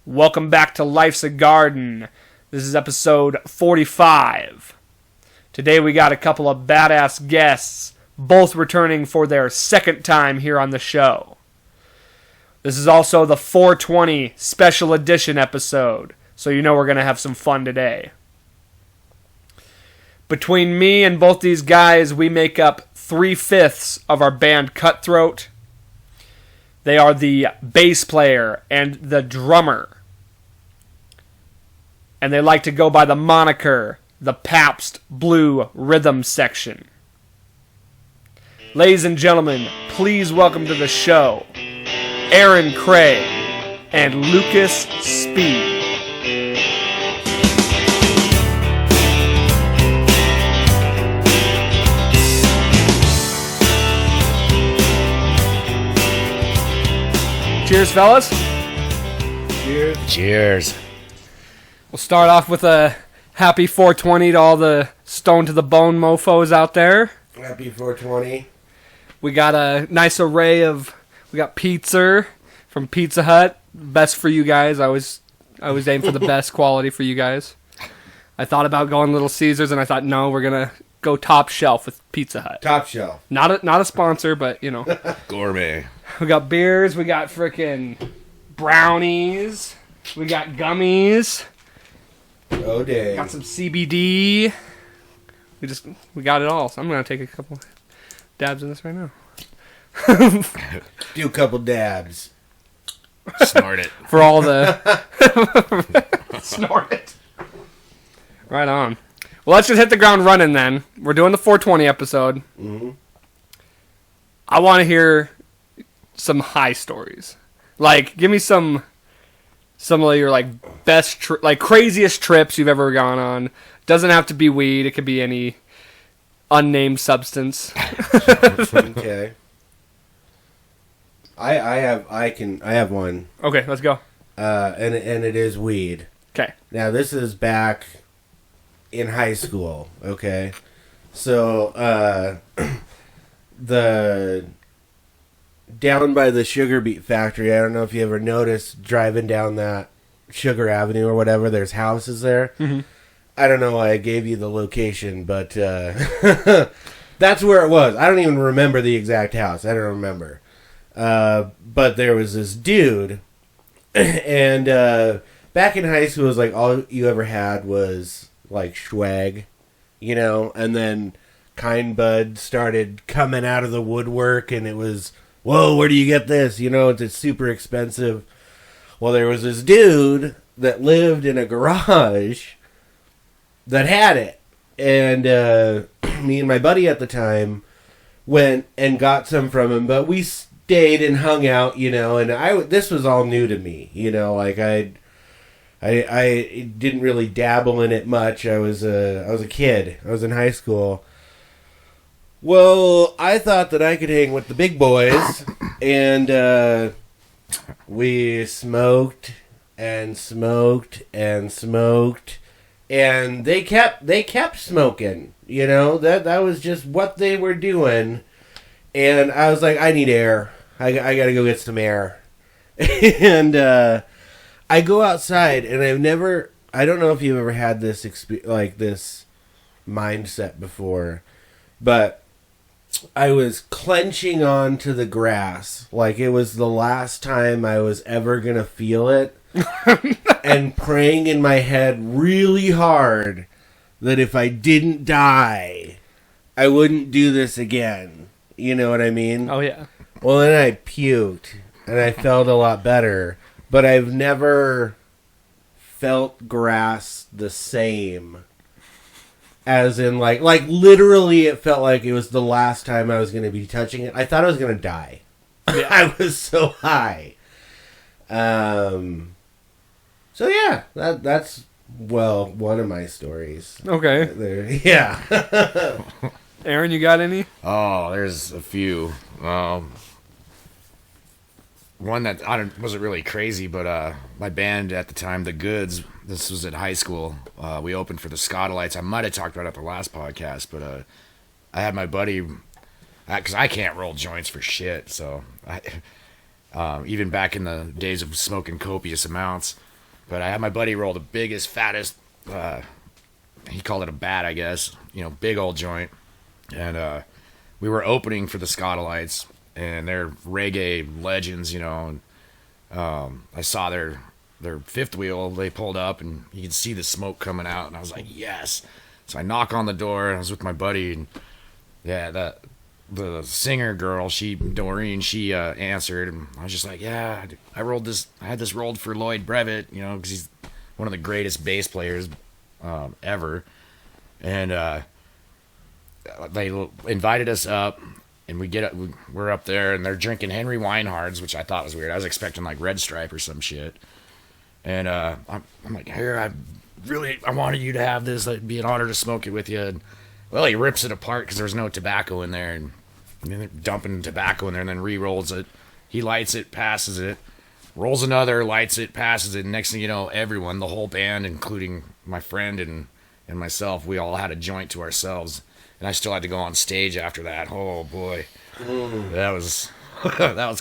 Welcome back to Life's a Garden. This is episode 45. Today we got a couple of badass guests, both returning for their second time here on the show. This is also the 420 special edition episode, so you know we're going to have some fun today. Between me and both these guys, we make up 3/5 of our band Cutthroat. They are the bass player and the drummer. And they like to go by the moniker, the Pabst Blue Rhythm Section. Ladies and gentlemen, please welcome to the show, Aaron Craig and Lucas Speed. Cheers, fellas. Cheers. Cheers. We'll start off with a happy 420 to all the stone to the bone mofos out there. Happy 420. We got a nice array of, we got pizza from Pizza Hut. Best for you guys. I always aim for the best quality for you guys. I thought about going Little Caesars and I thought, no, we're going to go top shelf with Pizza Hut. Top shelf. Not a sponsor, but you know. Gourmet. We got beers, we got frickin' brownies, we got gummies. Oh, dang. Got some CBD. We got it all. So I'm gonna take a couple dabs in this right now. Do a couple dabs. Snort it. For all the snort it. Right on. Well, let's just hit the ground running then. We're doing the 420 episode. Mm-hmm. I want to hear some high stories. Like, give me some of your like best craziest trips you've ever gone on. Doesn't have to be weed. It could be any unnamed substance. Okay. I have one. Okay, let's go. And it is weed. Okay. Now this is back in high school. Okay. So the down by the sugar beet factory, I don't know if you ever noticed driving down that Sugar Avenue or whatever, there's houses there. Mm-hmm. I don't know why I gave you the location, but that's where it was. I don't even remember the exact house. I don't remember. But there was this dude, and back in high school, it was like all you ever had was like swag, you know, and then Kind Bud started coming out of the woodwork, and it was, whoa, where do you get this? You know, it's super expensive. Well, there was this dude that lived in a garage that had it. And me and my buddy at the time went and got some from him, but we stayed and hung out, you know, and this was all new to me, you know, like I didn't really dabble in it much. I was a kid. I was in high school. Well, I thought that I could hang with the big boys, and we smoked and smoked and smoked, and they kept smoking. You know, that was just what they were doing, and I was like, I need air. I gotta go get some air, and I go outside, and I don't know if you've ever had this this mindset before, but I was clenching onto the grass like it was the last time I was ever going to feel it and praying in my head really hard that if I didn't die, I wouldn't do this again. You know what I mean? Oh, yeah. Well, then I puked and I felt a lot better, but I've never felt grass the same. As in, like literally, it felt like it was the last time I was going to be touching it. I thought I was going to die. Yeah. I was so high. So yeah, that's one of my stories. Okay. Yeah. Aaron, you got any? Oh, there's a few. One that wasn't really crazy, but my band at the time, The Goods, this was at high school. We opened for the Scotalites. I might have talked about it at the last podcast, but I had my buddy, because I can't roll joints for shit, so even back in the days of smoking copious amounts, But I had my buddy roll the biggest, fattest, he called it a bat, I guess, big old joint. And we were opening for the Scotalites, and they're reggae legends, and I saw their fifth wheel. They pulled up, and you could see the smoke coming out, and I was like, yes. So I knock on the door, and I was with my buddy, and yeah, the singer girl, Doreen, she answered, and I was just like, yeah, I had this rolled for Lloyd Brevitt, because he's one of the greatest bass players ever. And they invited us up, and we're up there, and they're drinking Henry Weinhard's, which I thought was weird. I was expecting like Red Stripe or some shit. And I'm like, here, I wanted you to have this. It'd be an honor to smoke it with you. And, well, he rips it apart because there's no tobacco in there, and then they're dumping tobacco in there, and then re-rolls it. He lights it, passes it, rolls another, lights it, passes it. And next thing you know, everyone, the whole band, including my friend and myself, we all had a joint to ourselves. And I still had to go on stage after that. Oh boy, that was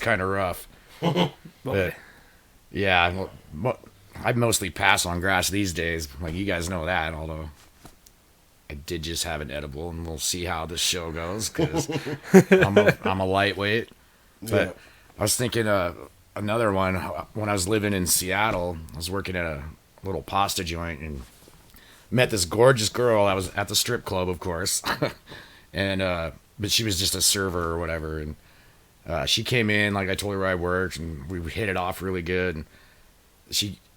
kind of rough. But yeah, I mostly pass on grass these days. Like, you guys know that. Although I did just have an edible, and we'll see how this show goes because I'm a lightweight. But I was thinking another one when I was living in Seattle. I was working at a little pasta joint and met this gorgeous girl. I was at the strip club, of course, and but she was just a server or whatever. And she came in, like, I told her where I worked, and we hit it off really good. And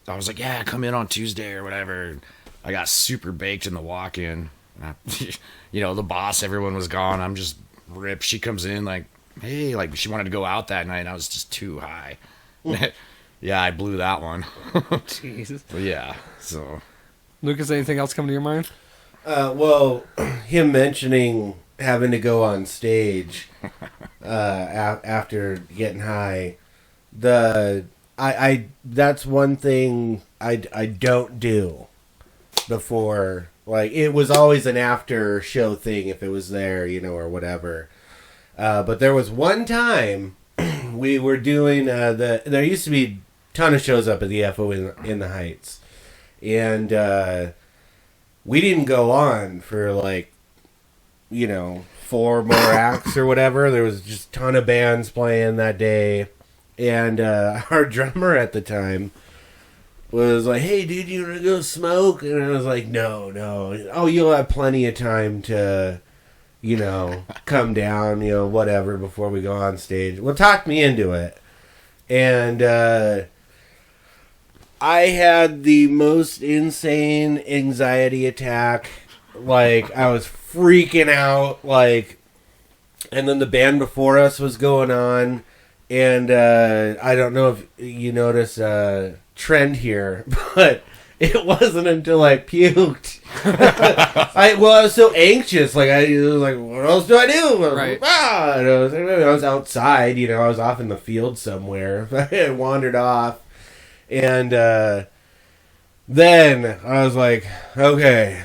I was like, yeah, come in on Tuesday or whatever. And I got super baked in the walk-in. The boss, everyone was gone. I'm just ripped. She comes in like, hey, like, she wanted to go out that night, and I was just too high. Yeah, I blew that one. Jesus. But yeah, so. Lucas, anything else come to your mind? Well, him mentioning having to go on stage after getting high, that's one thing I don't do before. Like, it was always an after show thing if it was there, or whatever. But there was one time we were doing there used to be a ton of shows up at the FO in the Heights. And we didn't go on for 4 more acts or whatever. There was just a ton of bands playing that day. And our drummer at the time was like, hey, dude, you want to go smoke? And I was like, no. Oh, you'll have plenty of time to, come down, whatever, before we go on stage. Well, talk me into it. And I had the most insane anxiety attack. Like, I was freaking out. And then the band before us was going on. And I don't know if you notice a trend here, but it wasn't until I puked. I was so anxious. I was like, what else do I do? Right. I was outside. I was off in the field somewhere. I wandered off. And then I was like, okay,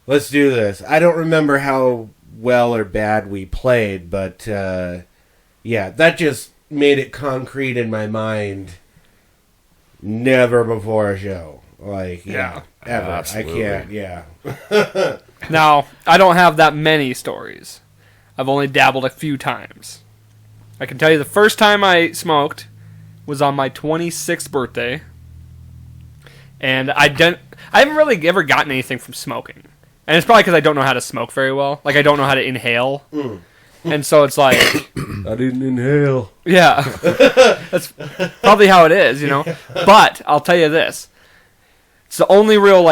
let's do this. I don't remember how well or bad we played, but yeah, that just made it concrete in my mind. Never before a show. Ever. Absolutely. I can't, yeah. Now, I don't have that many stories. I've only dabbled a few times. I can tell you the first time I smoked was on my 26th birthday, and I haven't really ever gotten anything from smoking, and it's probably because I don't know how to smoke very well. I don't know how to inhale, and so it's like I didn't inhale. Yeah, that's probably how it is, But I'll tell you this: it's the only real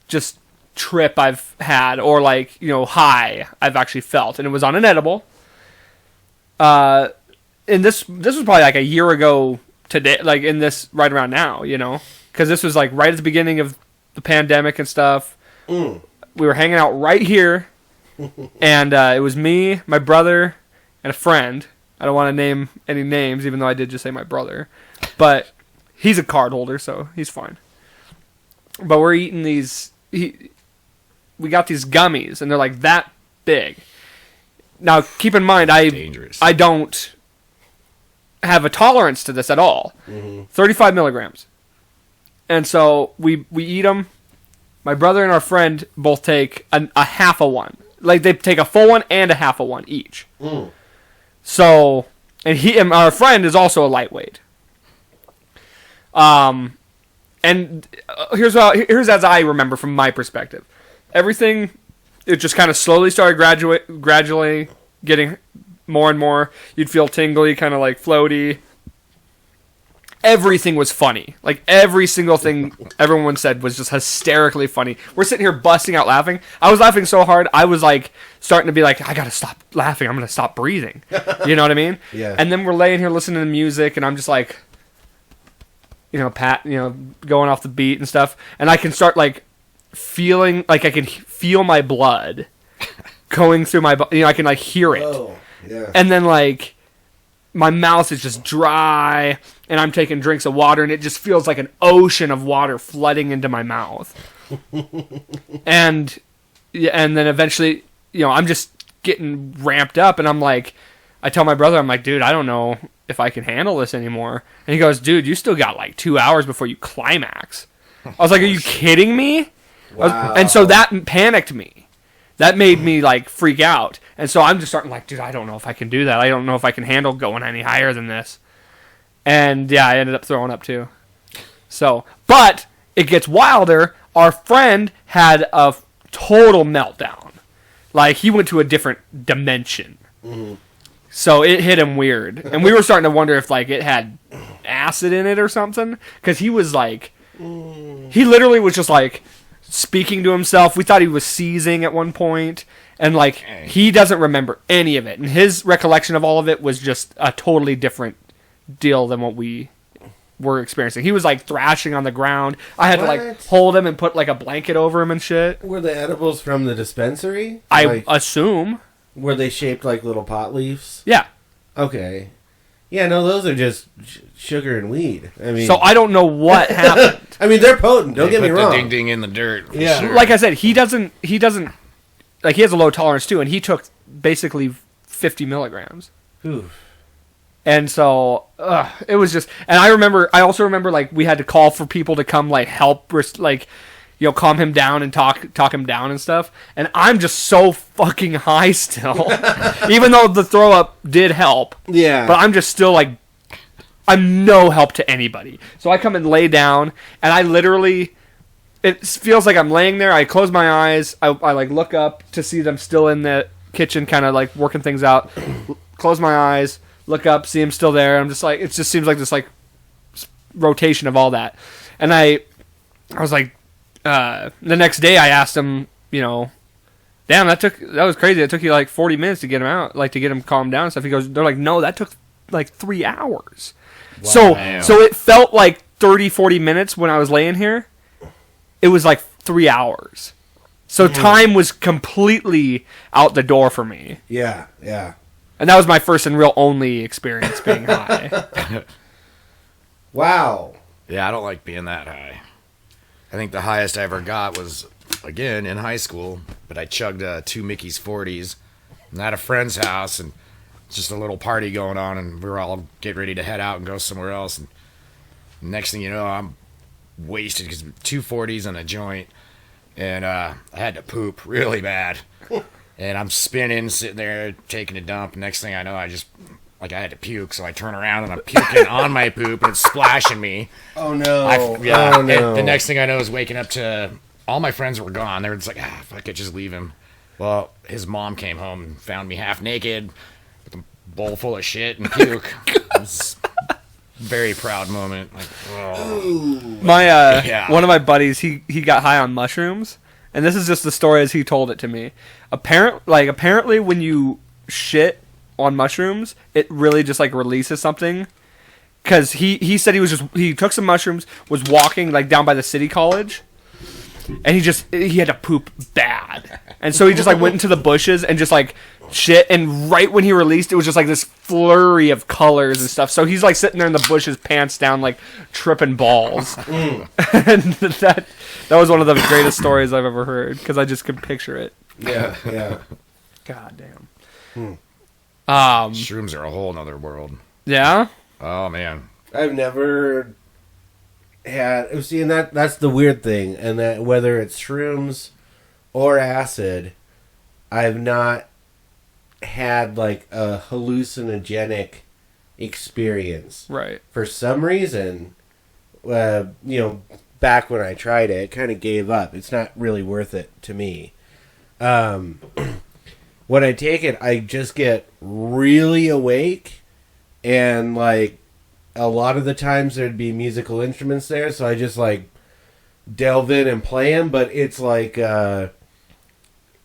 just trip I've had, or high I've actually felt, and it was on an edible. And this was probably a year ago today, in this right around now, because this was right at the beginning of the pandemic and stuff. We were hanging out right here, and it was me, my brother, and a friend. I don't want to name any names, even though I did just say my brother, but he's a card holder, so he's fine. But we're eating these. We got these gummies, and they're that big. Now, keep in mind, I don't have a tolerance to this at all. 35 milligrams. And so we eat them. My brother and our friend both take a half of one. Like, they take a full one and a half of one each. Mm. So, and our friend is also a lightweight. And here's as I remember from my perspective. Everything, it just kind of slowly started gradually getting more and more. You'd feel tingly, kind of like floaty. Everything was funny. Like, every single thing everyone said was just hysterically funny. We're sitting here busting out laughing. I was laughing so hard, I was like starting to be like, I gotta stop laughing. I'm gonna stop breathing. You know what I mean? Yeah. And then we're laying here listening to music, and I'm just like, going off the beat and stuff. And I can start like feeling like I can feel my blood going through my body. I can like hear it. Oh, yeah. And then like my mouth is just dry, and I'm taking drinks of water, and it just feels like an ocean of water flooding into my mouth. and then eventually, I'm just getting ramped up, and I'm like, I tell my brother, I'm like, dude, I don't know if I can handle this anymore. And he goes, dude, you still got like 2 hours before you climax. I was like, are you kidding me? Wow. And so that panicked me. That made me like freak out. And so I'm just starting like, dude, I don't know if I can do that. I don't know if I can handle going any higher than this. And yeah, I ended up throwing up too. So, but it gets wilder. Our friend had a total meltdown. Like, he went to a different dimension. Mm-hmm. So it hit him weird. And we were starting to wonder if like it had acid in it or something. Because he was like, he literally was just like speaking to himself. We thought he was seizing at one point, and like he doesn't remember any of it, and his recollection of all of it was just a totally different deal than what we were experiencing. He was like thrashing on the ground. I had to like hold him and put like a blanket over him and shit. Were the edibles from the dispensary? I assume. Were they shaped like little pot leaves? Yeah. Okay. Yeah, no, those are just sugar and weed. I mean, so I don't know what happened. I mean, they're potent. Don't get me wrong. The ding ding in the dirt. Yeah. Sure. Like I said, he doesn't like, he has a low tolerance too, and he took basically 50 milligrams. Ooh. And so it was just, and I also remember like we had to call for people to come like help, like, calm him down and talk him down and stuff. And I'm just so fucking high still, even though the throw up did help. Yeah. But I'm just still like, I'm no help to anybody. So I come and lay down, and I literally, it feels like I'm laying there. I close my eyes. I like look up to see them still in the kitchen, kind of like working things out. Close my eyes, look up, see him still there. I'm just like, it just seems like this like rotation of all that. And I was like, the next day I asked him, damn, that was crazy. It took you like 40 minutes to get him out, like to get him calmed down and stuff. He goes, they're like, no, that took like 3 hours. Wow. So it felt like 30, 40 minutes when I was laying here. It was like 3 hours. So time was completely out the door for me. Yeah, yeah. And that was my first and real only experience being high. Wow. Yeah, I don't like being that high. I think the highest I ever got was, again, in high school, but I chugged 2 Mickey's 40s and at a friend's house, and just a little party going on, and we were all getting ready to head out and go somewhere else. And next thing you know, I'm wasted because 2 40s and a joint, and I had to poop really bad. And I'm spinning, sitting there, taking a dump. Next thing I know, I had to puke, so I turn around and I'm puking on my poop, and it's splashing me. Oh no! Oh no! And the next thing I know is waking up to all my friends were gone. They were just like, fuck it, just leave him. Well, his mom came home and found me half naked with a bowl full of shit and puke. It was a very proud moment. Like, One of my buddies, he got high on mushrooms, and this is just the story as he told it to me. Apparently, when you shit on mushrooms, it really just like releases something. Because he said he took some mushrooms, was walking like down by the city college, and he had to poop bad, and so he just like went into the bushes and just like shit, and right when he released, it was just like this flurry of colors and stuff. So he's like sitting there in the bushes, pants down, like tripping balls. And that was one of the greatest stories I've ever heard, because I just could picture it. Yeah, yeah. God damn. Shrooms are a whole nother world. Yeah. Oh man, I've never had, see, and that's the weird thing, and that whether it's shrooms or acid, I've not had like a hallucinogenic experience. Right. For some reason, back when I tried it, it kind of gave up. It's not really worth it to me. When I take it, I just get really awake, and like a lot of the times there'd be musical instruments there, so I just like delve in and play them. But it's like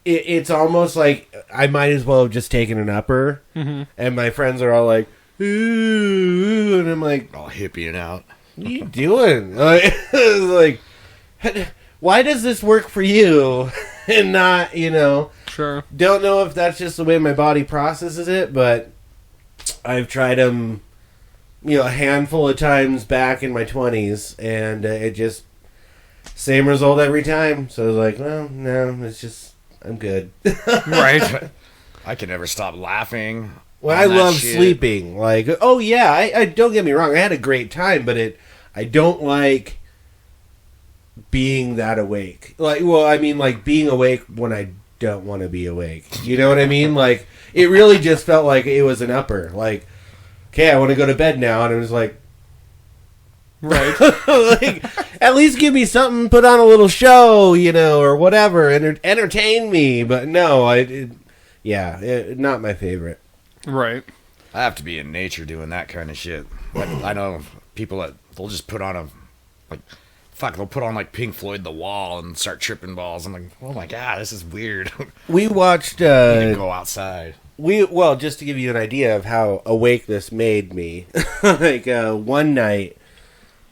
it's almost like I might as well have just taken an upper, and my friends are all like, "Ooh," and I'm like, all hippieing out. "What are you doing?" Like, why does this work for you and not, Sure. Don't know if that's just the way my body processes it, but I've tried them, a handful of times back in my 20s, and it just, same result every time. So I was like, well, no, it's just, I'm good. Right. I can never stop laughing. Well, I love sleeping. Like, oh yeah, I don't get me wrong, I had a great time, but I don't like being that awake. Like, well, I mean, like being awake when I don't want to be awake. You know what I mean? Like, it really just felt like it was an upper. Like, okay, I want to go to bed now, and it was like, right. like, at least give me something, put on a little show, or whatever, entertain me. But no, not my favorite. Right. I have to be in nature doing that kind of shit. Like, I know people that they'll just put on they'll put on like Pink Floyd The Wall and start tripping balls. I'm like, oh my god, this is weird. We watched. I need to go outside. Just to give you an idea of how awake this made me, like one night,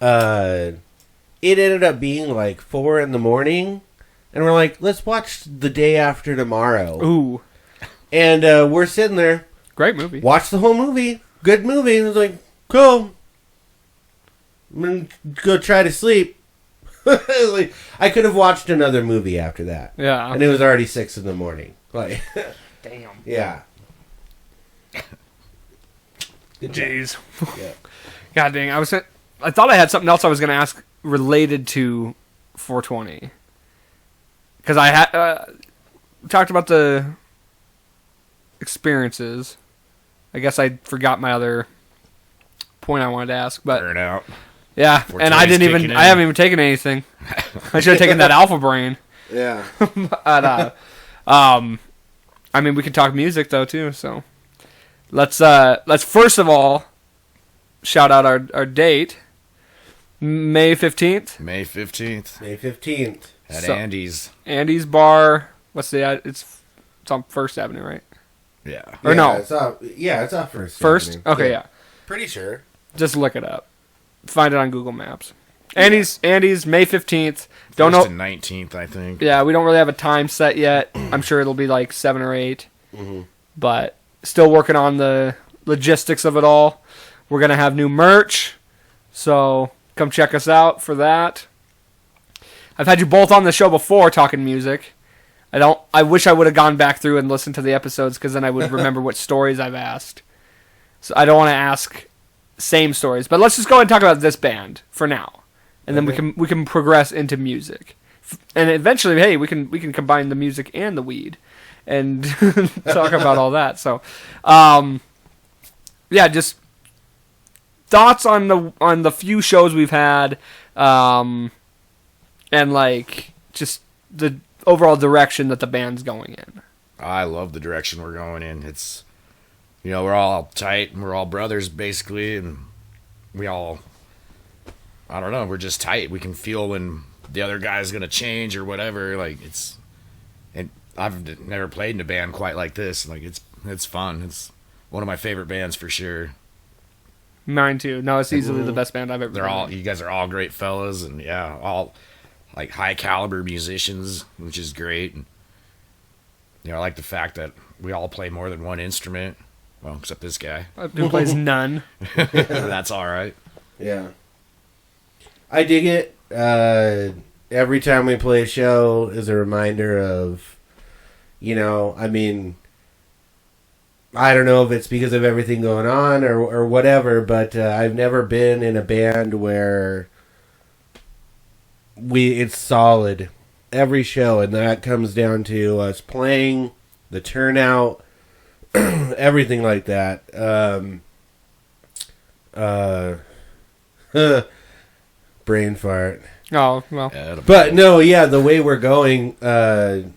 it ended up being like 4 a.m, and we're like, let's watch The Day After Tomorrow. Ooh. And we're sitting there. Great movie. Watch the whole movie. Good movie. And it was like, cool. I'm going to go try to sleep. Like, I could have watched another movie after that. Yeah. And it was already 6 a.m. Like, damn. Yeah. Jeez. Yeah. God dang. I thought I had something else I was going to ask related to 420. Because I had talked about the experiences. I guess I forgot my other point I wanted to ask, but Burnout. yeah, and I haven't even taken anything. I should have taken that Alpha Brain. Yeah. But, I mean, we can talk music though too. So let's first of all shout out our date, May 15th. May 15th. May 15th. At Andy's. Andy's Bar. What's the? It's on First Avenue, right? Yeah. Or no? It's off First. First? Avenue. Okay, yeah. Pretty sure. Just look it up. Find it on Google Maps. Andy's May 15th. Don't First know. and 19th, I think. Yeah, we don't really have a time set yet. I'm sure it'll be like 7 or 8. Mm-hmm. But still working on the logistics of it all. We're going to have new merch. So come check us out for that. I've had you both on the show before talking music. I wish I would have gone back through and listened to the episodes because then I would remember what stories I've asked. So I don't want to ask same stories. But let's just go ahead and talk about this band for now. And then we can progress into music. And eventually, hey, we can combine the music and the weed and talk about all that. So yeah, just thoughts on the few shows we've had, and like just the overall direction that the band's going in. I love the direction we're going in. It's, we're all tight and we're all brothers basically, and we all, I don't know, we're just tight. We can feel when the other guy's gonna change or whatever. Like and I've never played in a band quite like this. Like it's fun. It's one of my favorite bands for sure. Mine too. No, it's easily the best band I've ever. You guys are all great fellas, and yeah, all like high caliber musicians, which is great. And, I like the fact that we all play more than one instrument. Well, except this guy. Who plays none. That's all right. Yeah. I dig it. Every time we play a show is a reminder of, I mean, I don't know if it's because of everything going on or whatever, but I've never been in a band where it's solid every show, and that comes down to us playing, the turnout, everything like that. Brain fart. Oh, well. But no, yeah, the way we're going, I'm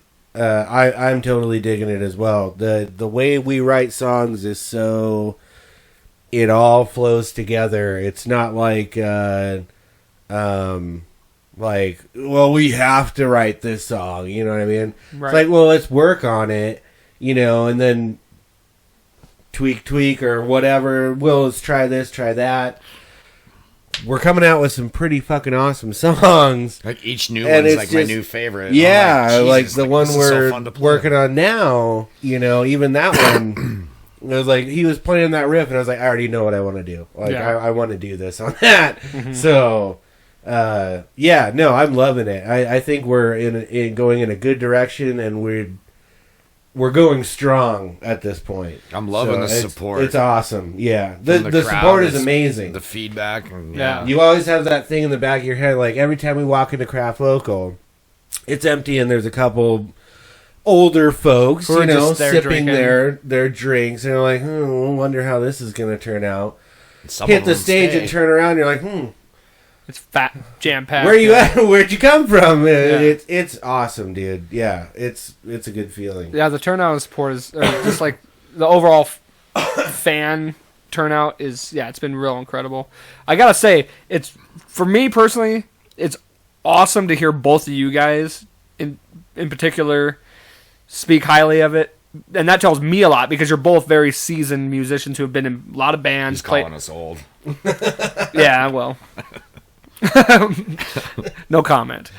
totally digging it as well. The way we write songs is so it all flows together. It's not like well, we have to write this song, you know what I mean? Right. It's like, well, let's work on it, you know, and then tweak or whatever. Well, let's try this, try that. We're coming out with some pretty fucking awesome songs. Like each new And one's it's like my just- new favorite. Yeah, I'm like Jesus, the one this is so we're fun to play. working on now, you know, even that one, it was like, he was playing that riff, and I was like, I already know what I want to do. Like, Yeah. I want to do this on that. So, yeah, no, I'm loving it. I think we're going in a good direction, and we're going strong at this point. I'm loving the it's- support. It's awesome. Yeah, the crowd, support is it's- amazing. The feedback. And, Yeah. You always have that thing in the back of your head, like every time we walk into Craft Local, it's empty and there's a couple older folks, Who are you know, just there sipping drinking. their drinks, and they're like, I wonder how this is going to turn out. Some Hit of the them stage stay. and turn around, you're like, It's fat, jam-packed. where you at? Where'd you come from? Yeah. It's awesome, dude. Yeah, it's a good feeling. Yeah, the turnout and support is just like the overall fan turnout is, yeah, it's been real incredible. I gotta say, it's, for me personally, it's awesome to hear both of you guys in particular speak highly of it. And that tells me a lot, because you're both very seasoned musicians who have been in a lot of bands. He's calling us old. Yeah, well. No comment.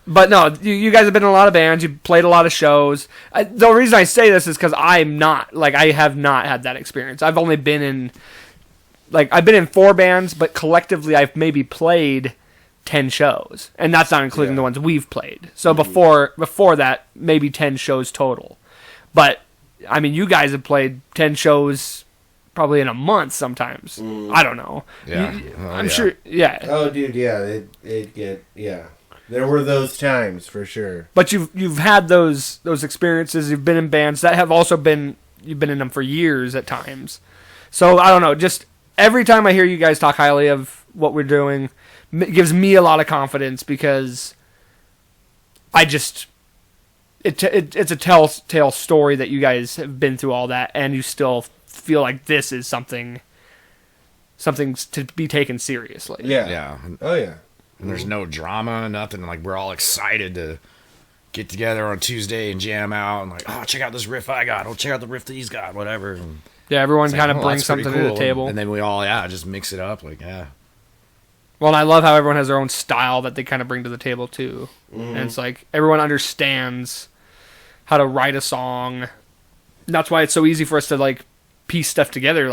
But no, you guys have been in a lot of bands. You've played a lot of shows. The reason I say this is because I have not had that experience. I've only been in, I've been in 4 bands, but collectively I've maybe played 10 shows. And that's not including the ones we've played. So before that, maybe 10 shows total. But, I mean, you guys have played 10 shows probably in a month sometimes. I don't know. Yeah. I'm sure, yeah. Oh, dude, yeah, yeah. There were those times for sure. But you've had those experiences. You've been in bands that have also been, you've been in them for years at times. So I don't know. Just every time I hear you guys talk highly of what we're doing, it gives me a lot of confidence, because it's a telltale story that you guys have been through all that, and you still feel like this is something to be taken seriously. Yeah. Yeah. Oh, yeah. And there's no drama, nothing. Like, we're all excited to get together on Tuesday and jam out, and like, oh, check out this riff I got. Oh, check out the riff that he's got, whatever. And Yeah, everyone it's like, kind of oh, brings that's pretty something to the cool. table. And then we all, just mix it up. Like, yeah. Well, and I love how everyone has their own style that they kind of bring to the table too. And it's like everyone understands how to write a song. And that's why it's so easy for us to piece stuff together.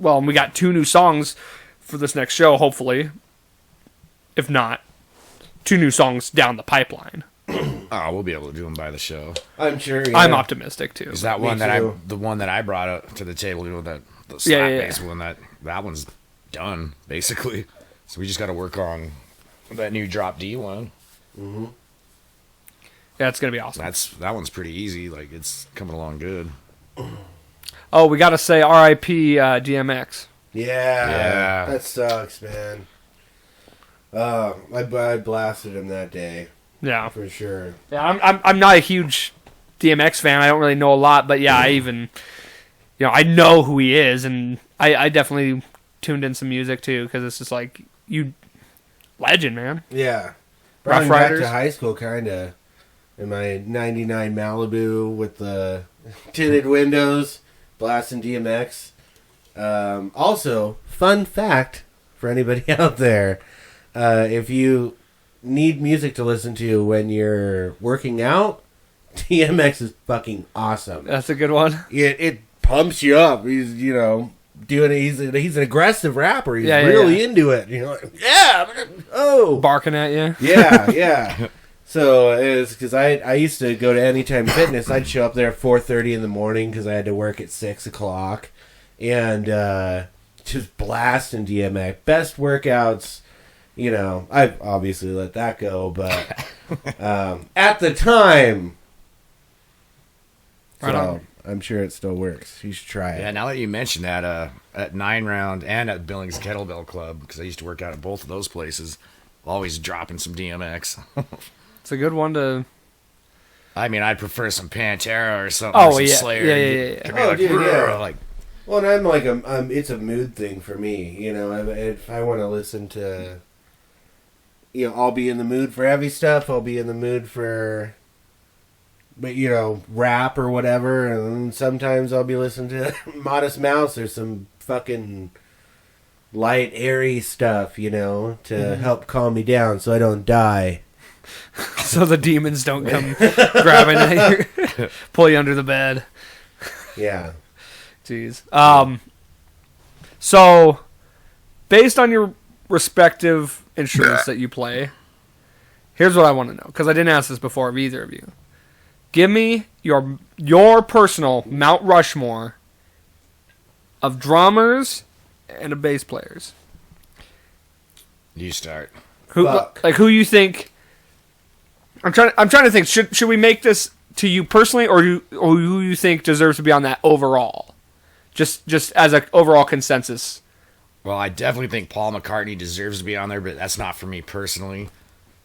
And we got 2 new songs for this next show, hopefully. If not, 2 new songs down the pipeline. Oh, we'll be able to do them by the show. I'm sure. Yeah. I'm optimistic too. Is that Me one too. the one that I brought up to the table, the slap Yeah. bass one, that one's done basically. So we just got to work on that new drop D one. Yeah, it's gonna be awesome. That one's pretty easy. Like, it's coming along good. Oh, we gotta say R.I.P. DMX. Yeah. That sucks, man. I blasted him that day Yeah. for sure. Yeah, I'm not a huge DMX fan. I don't really know a lot, but yeah, I know who he is, and I definitely tuned in some music too, because it's just like, legend, man. Yeah. Rough Brought me back Riders? to high school, kind of. In my 99 Malibu with the tinted windows, blasting DMX. Also, fun fact for anybody out there, if you need music to listen to when you're working out, DMX is fucking awesome. That's a good one. It pumps you up. He's, doing it. He's an aggressive rapper. He's Yeah, really into it. Barking at you. Yeah. So it was because I used to go to Anytime Fitness. I'd show up there at 4:30 in the morning because I had to work at 6 o'clock, and just blasting DMX. Best workouts, You know, I've obviously let that go, but at the time, Right on. I'm sure it still works. You should try it. Yeah, now that you mention that, at 9 Round and at Billings Kettlebell Club, because I used to work out at both of those places, always dropping some DMX. It's a good one to. I mean, I'd prefer some Pantera or something. Oh, or some yeah. Slayer. Yeah. Could be Oh, like, dude, yeah. like, Well, and I'm like, it's a mood thing for me. You know, if I want to listen to, you know, I'll be in the mood for heavy stuff. I'll be in the mood for, but you know, rap or whatever. And sometimes I'll be listening to Modest Mouse or some fucking light, airy stuff, you know, to help calm me down so I don't die. So the demons don't come grabbing at you, pull you under the bed. Yeah. Jeez. So, based on your respective instruments that you play, here's what I want to know, because I didn't ask this before of either of you. Give me your personal Mount Rushmore of drummers and of bass players. you start. Who you think? I'm trying to think. Should we make this to you personally, or who you think deserves to be on that overall? Just as an overall consensus. Well, I definitely think Paul McCartney deserves to be on there, but that's not for me personally.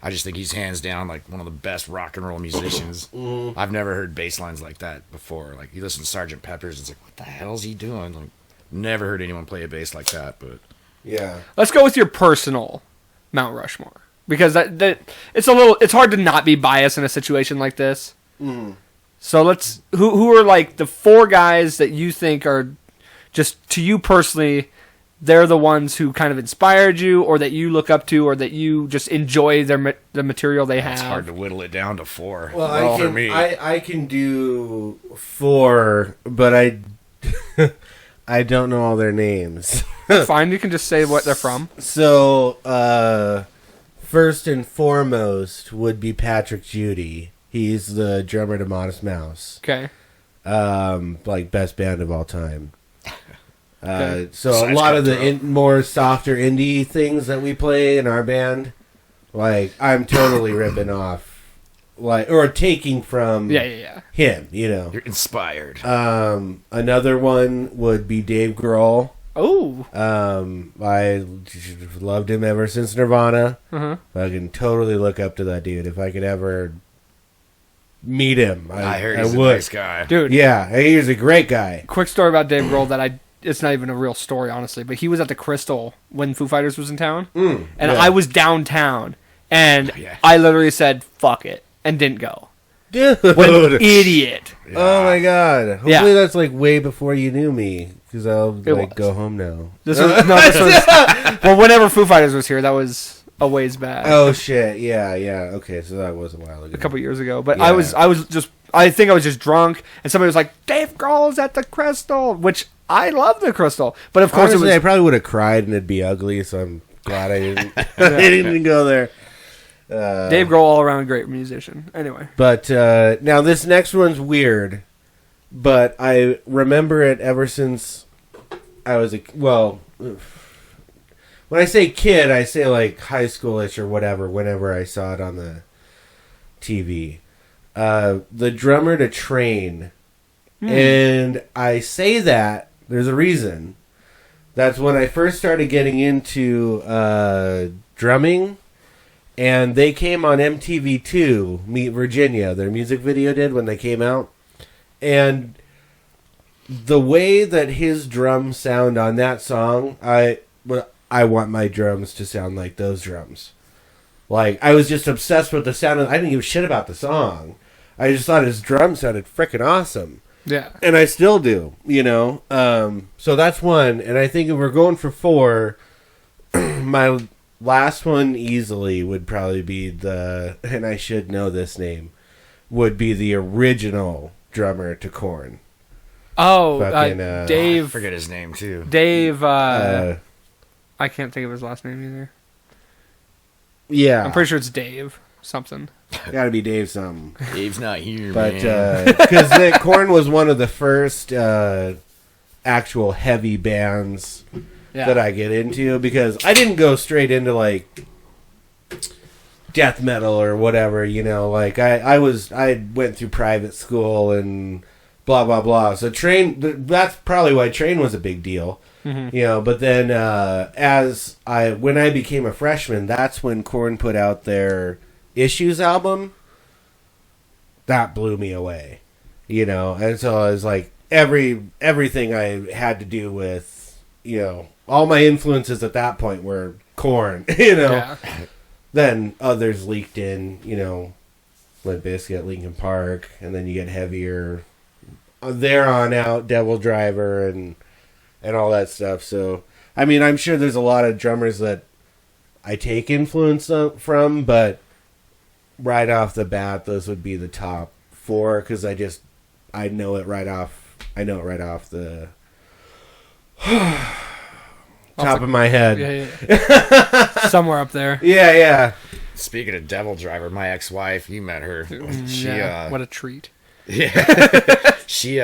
I just think he's hands down like one of the best rock and roll musicians. I've never heard bass lines like that before. Like you listen to Sgt. Pepper's, it's like, what the hell is he doing? Like, never heard anyone play a bass like that. But Yeah. Let's go with your personal Mount Rushmore, because that it's hard to not be biased in a situation like this. So let's who are like the 4 guys that you think are just to you personally, they're the ones who kind of inspired you, or that you look up to, or that you just enjoy the material they have. it's hard to whittle it down to 4. Well, for me. I can do 4, but I don't know all their names. Fine, you can just say what they're from. So, first and foremost would be Patrick Judy. He's the drummer to Modest Mouse. Okay. Like best band of all time. Okay. So Besides a lot of the Cutthroat. more softer indie things that we play in our band, like I'm totally ripping off, like or taking from Yeah. him. You know. You're inspired. Another one would be Dave Grohl. Oh. I loved him ever since Nirvana. Uh-huh. I can totally look up to that dude. If I could ever meet him, I heard he's would. a nice guy. Dude. Yeah, he's a great guy. Quick story about Dave Grohl that it's not even a real story, honestly, but he was at the Crystal when Foo Fighters was in town, and yeah. I was downtown, and Yeah. I literally said, fuck it, and didn't go. Dude. What an idiot. Oh my god. Hopefully Yeah. that's like way before you knew me, because I'll It like was. go home now. This was well, whenever Foo Fighters was here, that was a ways back. Oh shit. Yeah. Okay, so that was a while ago. A couple years ago, but Yeah. I think I was just drunk, and somebody was like, Dave Grohl's at the Crystal, which I love the Crystal, but of course Honestly, it I was. probably would have cried and it'd be ugly, so I'm glad I didn't. I didn't go there. Dave Grohl, all around great musician. Anyway, But now this next one's weird, but I remember it ever since I was when I say kid, I say like high schoolish or whatever. Whenever I saw it on the TV, the drummer to Train, and I say that there's a reason. That's when I first started getting into drumming. And they came on MTV2, Meet Virginia. Their music video did when they came out. And the way that his drums sound on that song, I want my drums to sound like those drums. Like, I was just obsessed with the sound. I didn't give a shit about the song. I just thought his drums sounded freaking awesome. yeah. And I still do, you know. So that's one. And I think if we're going for 4, my last one easily would probably be and I should know this name, would be the original drummer to Korn. Oh, Fucking, I Dave. forget his name too. Dave. I can't think of his last name either. Yeah. I'm pretty sure it's Dave something. Gotta be Dave something. Dave's not here, But, man. because Korn was one of the first actual heavy bands Yeah. that I get into, because I didn't go straight into like death metal or whatever, like I went through private school and blah blah blah. So that's probably why Train was a big deal. But then when I became a freshman, that's when Korn put out their Issues album. That blew me away. And so I was like everything I had to do with, all my influences at that point were Korn, Yeah. Then others leaked in, Limp Bizkit, Linkin Park, and then you get heavier there on out, Devil Driver and all that stuff. So, I mean, I'm sure there's a lot of drummers that I take influence from, but right off the bat, those would be the top 4 because I know it right off the top of my head. Yeah. Somewhere up there. Yeah. Speaking of Devil Driver, my ex-wife, you met her. She, what a treat. Yeah. She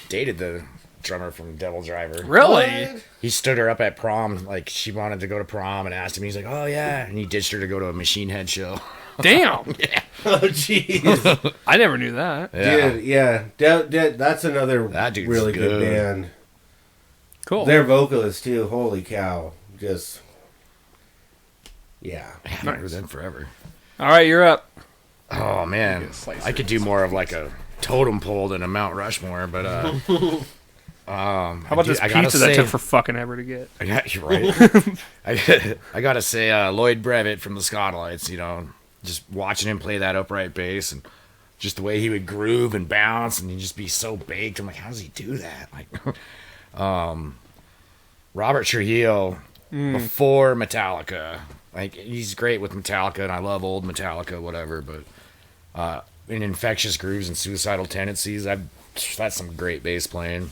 dated the drummer from Devil Driver. Really? What? He stood her up at prom. Like, she wanted to go to prom and asked him. He's like, oh, yeah. And he ditched her to go to a Machine Head show. Damn. Yeah. Oh, jeez. I never knew that. Yeah. Dude, yeah. That's another That dude's really good good. band. Cool. Their vocalist, too. Holy cow. Just... Yeah. I haven't heard them forever. All right, you're up. Oh, man. I could do more of like a totem pole than a Mount Rushmore, but... How about this pizza that took for fucking ever to get? You're right. I gotta say, Lloyd Brevitt from the Scotalites, just watching him play that upright bass and just the way he would groove and bounce and he'd just be so baked. I'm like, how does he do that? Like, Robert Trujillo before Metallica. Like, he's great with Metallica, and I love old Metallica, whatever, but in Infectious Grooves and Suicidal Tendencies, that's some great bass playing.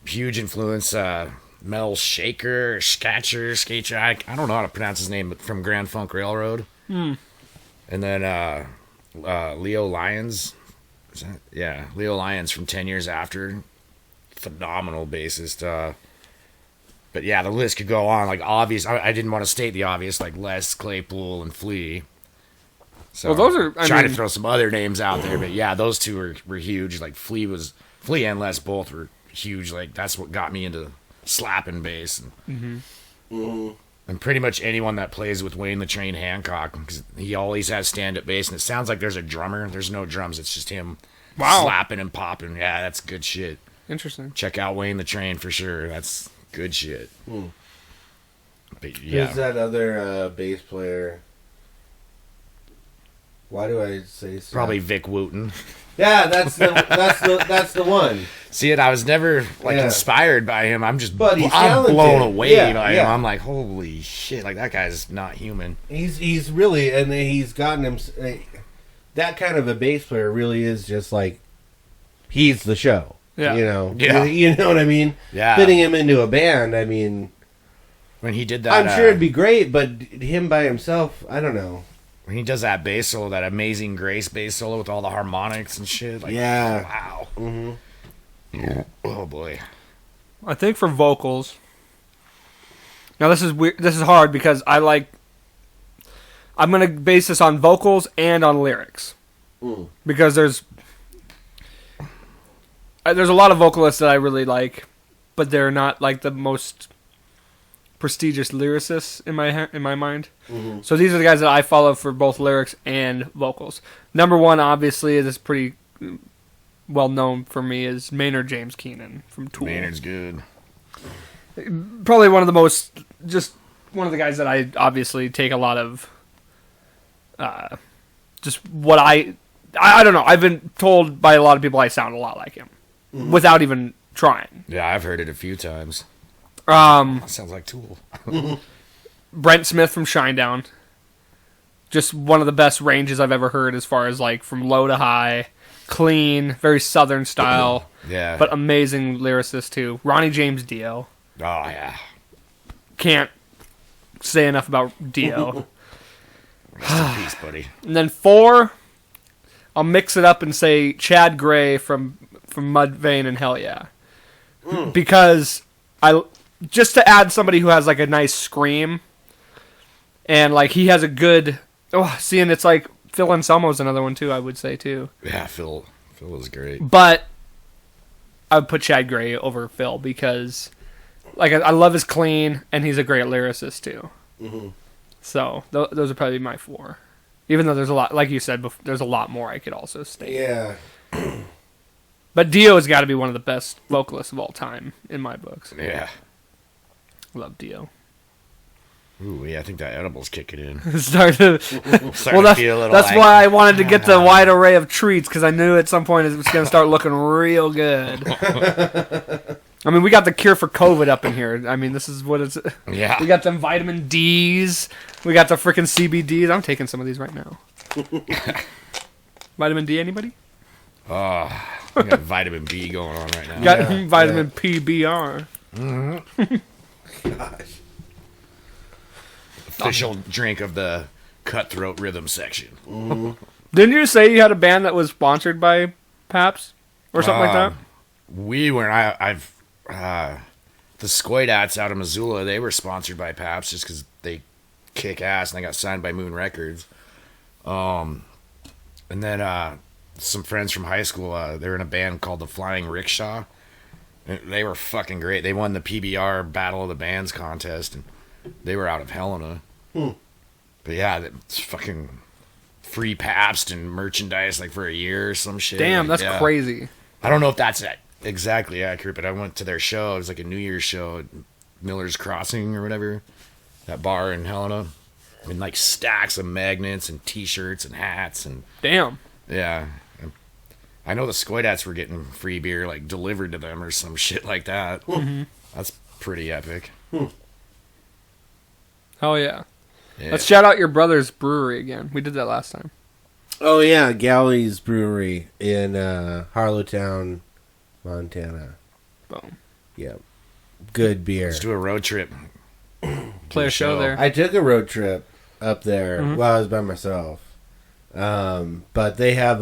Huge influence, Mel Skacher, I don't know how to pronounce his name, but from Grand Funk Railroad. And then Leo Lyons. Leo Lyons from 10 Years After. Phenomenal bassist. But yeah, the list could go on. Like, obvious, I didn't want to state the obvious, like Les Claypool and Flea. So Well, those are- I trying mean- to throw some other names out there, but yeah, those two were huge. Like Flea and Les both were huge. Like, that's what got me into slapping bass, and pretty much anyone that plays with Wayne the Train Hancock, because he always has stand-up bass, and it sounds like there's a drummer. There's no drums. It's just him slapping and popping. Yeah, that's good shit. Interesting. Check out Wayne the Train for sure. That's good shit. But yeah, Who's that other bass player? Why do I say so? probably Vic Wooten. Yeah, that's the one. See it? I was never inspired by him. I'm But he's I'm talented. blown away Yeah, by him. yeah. I'm like, holy shit! Like, that guy's not human. He's really, and he's gotten him. That kind of a bass player really is just like he's the show. Yeah. Yeah. You know what I mean? Yeah. Fitting him into a band, I mean, When he did that, I'm sure it'd be great, but him by himself, I don't know. when he does that bass solo, that Amazing Grace bass solo with all the harmonics and shit. Like, Yeah. wow. Mm-hmm. Oh boy. I think for vocals. Now this is weird. This is hard because I'm gonna base this on vocals and on lyrics because there's a lot of vocalists that I really like, but they're not like the most prestigious lyricists in my mind. So these are the guys that I follow for both lyrics and vocals. Number one, obviously, is pretty well known for me, is Maynard James Keenan from Tool. Maynard's good. Probably one of the most, just one of the guys that I obviously take a lot of, just what I don't know. I've been told by a lot of people I sound a lot like him, without even trying. Yeah, I've heard it a few times. Um, Sounds like Tool. Brent Smith from Shinedown. Just one of the best ranges I've ever heard as far as like from low to high. Clean, very southern style, Yeah. but amazing lyricist too. Ronnie James Dio. Oh yeah. Can't say enough about Dio. Rest in peace, buddy. And then 4, I'll mix it up and say Chad Gray from Mudvayne and Hell Yeah. Because just to add somebody who has like a nice scream, And, like, he has a good... Oh, see, and it's like Phil Anselmo's another one, too, I would say, too. Yeah, Phil was great. But I would put Chad Gray over Phil because, like, I love his clean, and he's a great lyricist, too. Mm-hmm. So, those are probably my 4. Even though there's a lot, like you said, there's a lot more I could also state. Yeah. But Dio's got to be one of the best vocalists of all time in my books. Yeah. Love Dio. Ooh, yeah, I think that edible's kicking in. Starting to feel a little that's why I wanted to get the wide array of treats, because I knew at some point it was going to start looking real good. I mean, we got the cure for COVID up in here. I mean, this is what it's... Yeah. We got them vitamin Ds. We got the freaking CBDs. I'm taking some of these right now. Vitamin D, anybody? Oh, we got vitamin B going on right now. Got vitamin PBR. Mm-hmm. Gosh. Official drink of the Cutthroat rhythm section. Mm-hmm. Didn't you say you had a band that was sponsored by Pabst or something like that? We were. The Skoidats out of Missoula, they were sponsored by Pabst just because they kick ass, and they got signed by Moon Records. And then some friends from high school, they're in a band called the Flying Rickshaw. And they were fucking great. They won the PBR Battle of the Bands contest, and they were out of Helena. But yeah, it's fucking free Pabst and merchandise like for a year or some shit. Damn, like, that's crazy. I don't know if that's exactly accurate, but I went to their show. It was like a New Year's show at Miller's Crossing or whatever, that bar in Helena. And like stacks of magnets and T-shirts and hats and damn. Yeah, I know the Skoidats were getting free beer like delivered to them or some shit like that. Mm-hmm. That's pretty epic. Oh yeah. Let's shout out your brother's brewery again. We did that last time. Oh yeah, Galley's Brewery in Harlowtown, Montana. Boom. Yep. Good beer. Let's do a road trip. Play a show there. I took a road trip up there while I was by myself. But they have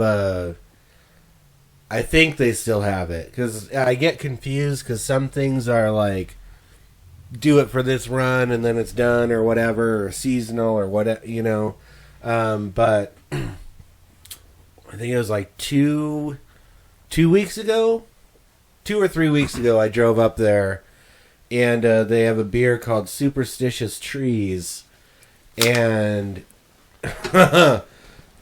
I think they still have it. Because I get confused because some things are like, do it for this run and then it's done or whatever, or seasonal or whatever, you know. But I think it was like 2 weeks ago, 2 or 3 weeks ago, I drove up there, and they have a beer called Superstitious Trees, and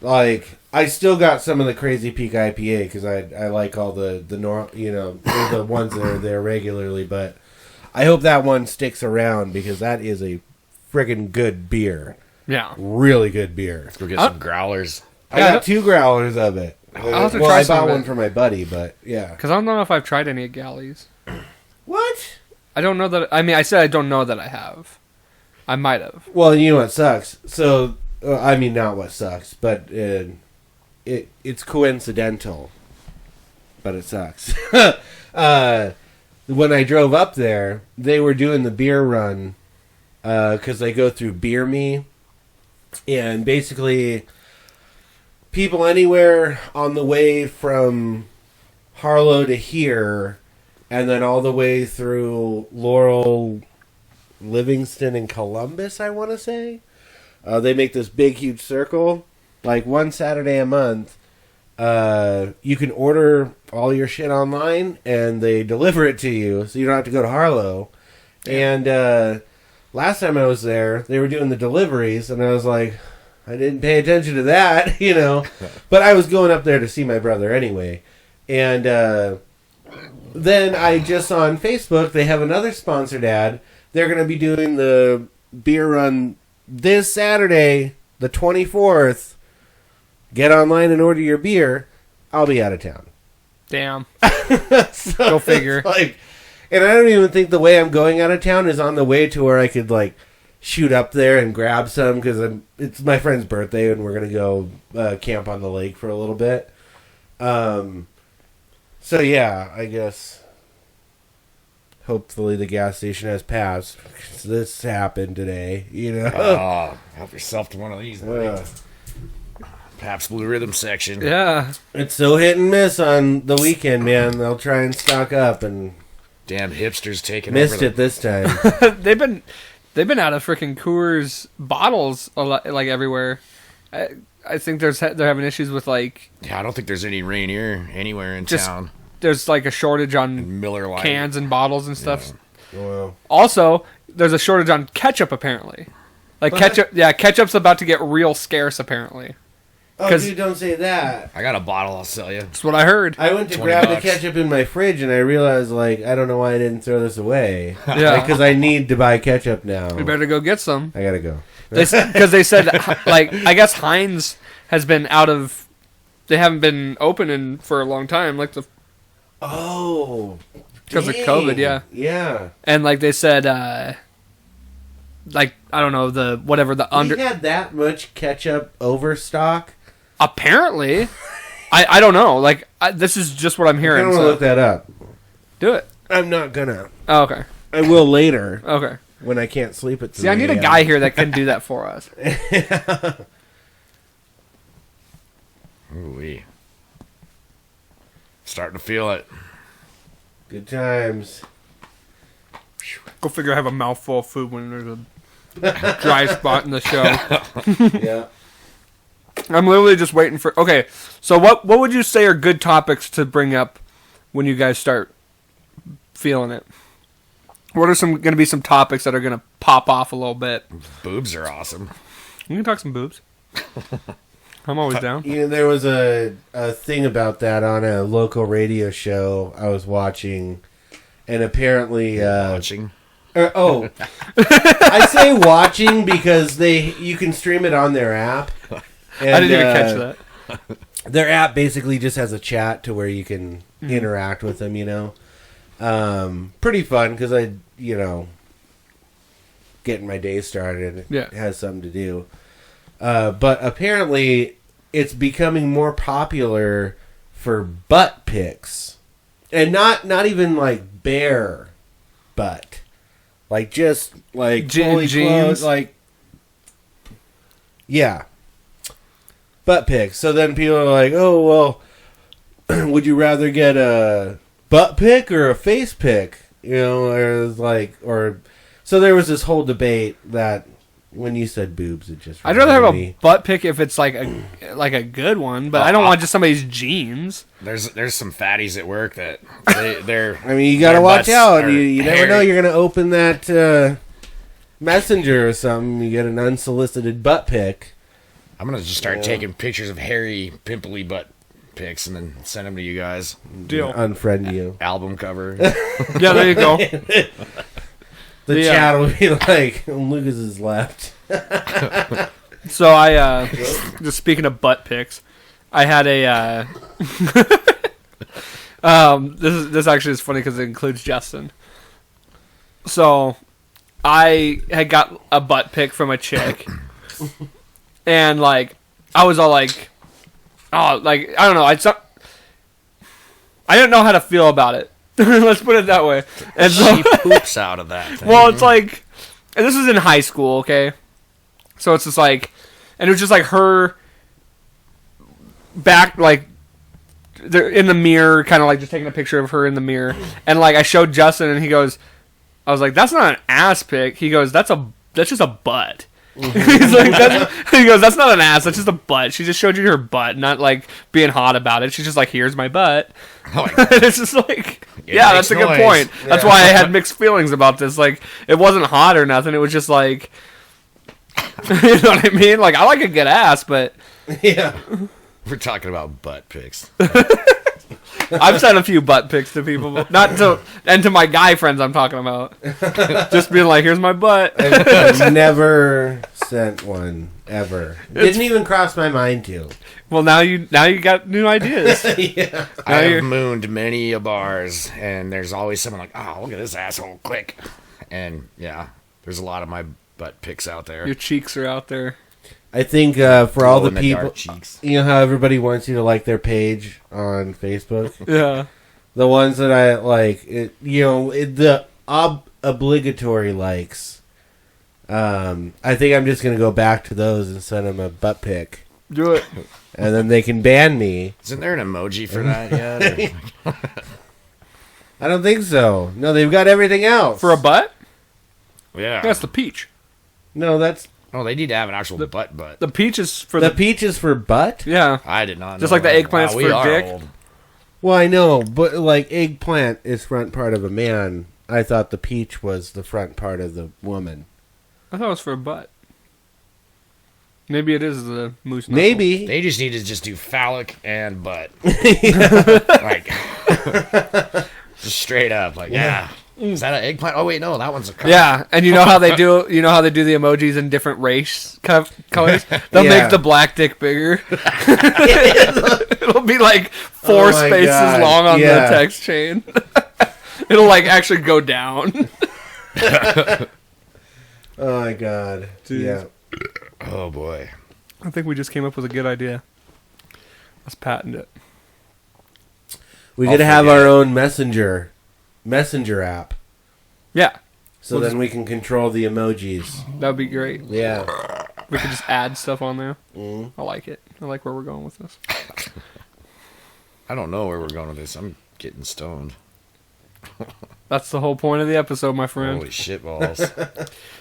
like I still got some of the Crazy Peak IPA because I like all the the ones that are there regularly, but I hope that one sticks around because that is a friggin' good beer. Yeah, really good beer. Let's go get some growlers. I got 2 growlers of it. I'll have to try some I bought of it. one for my buddy, but yeah. Because I don't know if I've tried any at Galleys. What? I don't know that. I mean, I said I don't know that I have. I might have. Well, you know what sucks? So, I mean, not what sucks, but it's coincidental. But it sucks. When I drove up there, they were doing the beer run because they go through Beer Me. And basically, people anywhere on the way from Harlow to here, and then all the way through Laurel, Livingston, and Columbus, I want to say. They make this big, huge circle. Like one Saturday a month, you can order all your shit online, and they deliver it to you, so you don't have to go to Harlow. Yeah. And last time I was there, they were doing the deliveries, and I was like, I didn't pay attention to that, you know. But I was going up there to see my brother anyway. And then I just saw on Facebook, they have another sponsored ad. They're going to be doing the beer run this Saturday, the 24th. Get online and order your beer. I'll be out of town. Damn. So Go figure. And I don't even think the way I'm going out of town is on the way to where I could, like, shoot up there and grab some because it's my friend's birthday and we're going to go camp on the lake for a little bit. So, yeah, I guess hopefully the gas station has passed. This happened today, you know. Oh, help yourself to one of these. Pabst Blue Rhythm section. Yeah. It's so hit and miss on the weekend, man. They'll try and stock up and... Damn hipsters taking missed over it this time. They've been out of freaking Coors bottles a lot, like everywhere. I think they're having issues with like. Yeah, I don't think there's any Rainier anywhere in town. There's like a shortage on Miller Lite cans and bottles and stuff. Yeah. Well, Also, there's a shortage on ketchup apparently. Like ketchup, ketchup's about to get real scarce apparently. oh, dude, don't say that. I got a bottle. I'll sell you. That's what I heard. I went to 20 grab the bucks. ketchup in my fridge, and I realized, like, I don't know why I didn't throw this away. Yeah. Because I need to buy ketchup now. We better go get some. I gotta go. Because they said, like, I guess Heinz has been out of. They haven't been opening for a long time, like Oh. because of dang. COVID, yeah. Yeah. And like they said, like I don't know We had that much ketchup overstock. Apparently, I don't know. Like this is just what I'm I hearing. want to So look that up. do it. I'm not gonna. Oh, okay. I will later Okay. when I can't sleep at 3 See, I need a a.m. guy here that can do that for us. Ooh-wee. Starting to feel it. Good times. Go figure. I have a mouthful of food when there's a dry spot in the show. Yeah. I'm literally just waiting for. Okay, so what would you say are good topics to bring up when you guys start feeling it? What are going to be some topics that are going to pop off a little bit? Boobs are awesome. We can talk some boobs. I'm always down. You know, there was a thing about that on a local radio show I was watching, and apparently, Watching. I say watching because you can stream it on their app. And, I didn't even catch that. Their app basically just has a chat to where you can interact with them. You know, pretty fun because getting my day started. Yeah. It has something to do. But apparently, it's becoming more popular for butt pics, and not even like bare butt, like just like fully jeans, clothed, like yeah, butt pics. So then people are like, "Oh well, would you rather get a butt pic or a face pic?" You know, or so there was this whole debate that. When you said boobs, it just I'd rather have reminded a me. butt pic if it's like a good one, but I don't want just somebody's jeans. There's some fatties at work that they're. I mean, you gotta their watch butts out. are You never hairy. know. You're gonna open that messenger or something. You get an unsolicited butt pic. I'm gonna just start taking pictures of hairy, pimply butt pics and then send them to you guys. Deal. Unfriend you. Album cover. Yeah, there you go. The Yeah. chat will be like, Lucas is left. So I just speaking of butt pics, I had a this actually is funny because it includes Justin. So I had got a butt pic from a chick, and like I was all like, oh, like I don't know, I didn't know how to feel about it. Let's put it that way. And so, She poops out of that thing. well, it's like, and this was in high school, okay? So it's just like, and it was just like her back, like, in the mirror, kind of like just taking a picture of her in the mirror. And like, I showed Justin, and he goes, I was like, that's not an ass pic. He goes, that's just a butt. He's like, he goes, that's not an ass, that's just a butt. She just showed you her butt, not like being hot about it. She's just like, here's my butt. Oh, And it's just like, It yeah, makes that's a good noise. point. That's why I had mixed feelings about this. Like, it wasn't hot or nothing. It was just like, you know what I mean? Like, I like a good ass, but Yeah. we're talking about butt pics. I've sent a few butt pics to people, and to my guy friends I'm talking about. Just being like, here's my butt. I've never sent one ever. Didn't even cross my mind to. Well, now you got new ideas. Yeah. I have mooned many a bars, and there's always someone like, oh, look at this asshole, click. And yeah, there's a lot of my butt pics out there. Your cheeks are out there. I think for all the people, Glow-in-the-dark cheeks. you know how everybody wants you to like their page on Facebook? Yeah. The ones that I like, the obligatory likes. I think I'm just going to go back to those and send them a butt pic. Do it. And then they can ban me. Isn't there an emoji for that yet? I don't think so. No, they've got everything else. For a butt? Yeah. That's the peach. No, that's Oh, they need to have an actual butt. The peach is for the peach is for butt. Yeah. I did not know. Just like the that. eggplant's we for are dick. old. Well, I know, but like eggplant is front part of a man. I thought the peach was the front part of the woman. I thought it was for a butt. Maybe it is the moose knuckle. Maybe. They just need to just do phallic and butt. Like, just straight up. Like, yeah. Is that an eggplant? Oh, wait, no, that one's a cock. Yeah, and you know how they do the emojis in different race colors? They'll Yeah. make the black dick bigger. It'll be like 4 Oh my spaces God. long on Yeah. the text chain. It'll like actually go down. Oh my god. Jeez. Yeah. Oh, boy. I think we just came up with a good idea. Let's patent it. We I'll could have forget our it. own messenger app. Yeah, So We'll then we can control the emojis. that would be great. Yeah. We could just add stuff on there. Mm. I like it. I like where we're going with this. I don't know where we're going with this. I'm getting stoned. That's the whole point of the episode, my friend. Holy shit balls.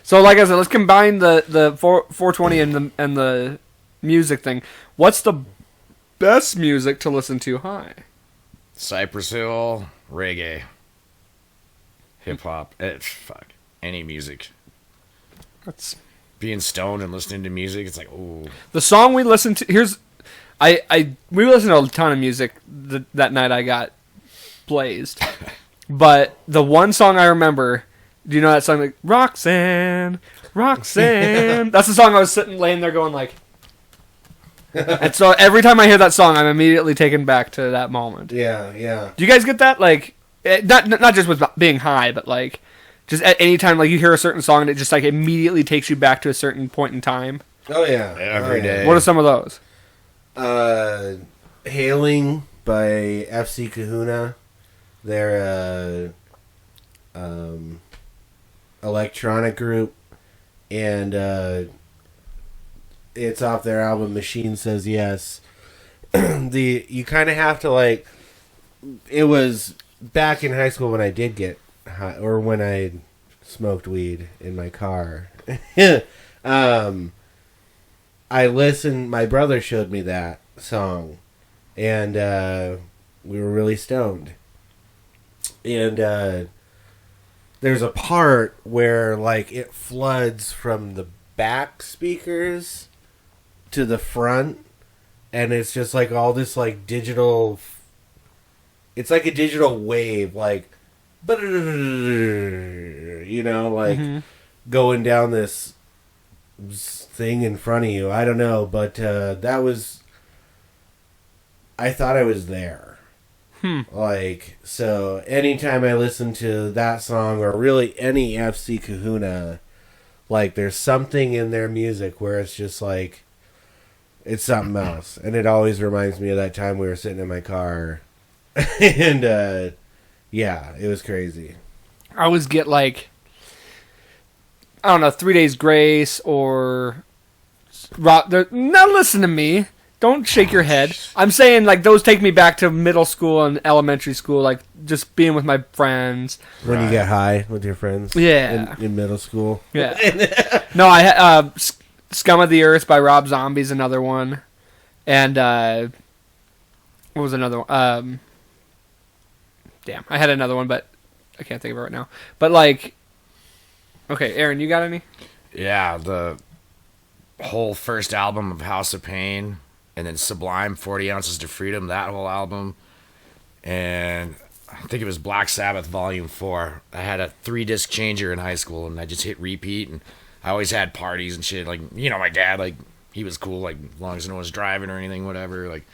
So, like I said, let's combine the 420 and the music thing. What's the best music to listen to high? Cypress Hill, reggae, hip hop, fuck, any music. That's Being stoned and listening to music, it's like, ooh. the song we listened to. Here's, we listened to a ton of music that night. I got blazed, but the one song I remember. Do you know that song? Like Roxanne, Roxanne. That's the song I was laying there going like. And so every time I hear that song, I'm immediately taken back to that moment. Yeah, yeah. Do you guys get that? Like, not just with being high, but like, just at any time, like you hear a certain song and it just like immediately takes you back to a certain point in time. Oh yeah. Every day. What are some of those? Hailing by FC Kahuna. They're electronic group, and it's off their album Machine Says Yes. You kind of have to like. It was back in high school when I did get high, or when I smoked weed in my car. I listened. My brother showed me that song, and we were really stoned. And there's a part where like it floods from the back speakers to the front, and it's just like all this like digital. It's like a digital wave, like, you know, like going down this thing in front of you. I don't know, but that was. I thought I was there. Like, so anytime I listen to that song or really any FC Kahuna, like there's something in their music where it's just like, it's something else. And it always reminds me of that time we were sitting in my car. And, yeah, it was crazy. I always get like, I don't know, 3 Days Grace or rock. Now listen to me. Don't shake your head. I'm saying like those take me back to middle school and elementary school, like just being with my friends. When you get high with your friends. Yeah. In middle school. Yeah. No, I Scum of the Earth by Rob Zombie's another one, and what was another one? Damn, I had another one, but I can't think of it right now. But like, okay, Aaron, you got any? Yeah, the whole first album of House of Pain, and then Sublime, 40 Ounces to Freedom, that whole album. And I think it was Black Sabbath Volume 4. I had a 3-disc changer in high school, and I just hit repeat, and I always had parties and shit. Like, you know, my dad, like, he was cool, like, as long as no one was driving or anything, whatever. Like,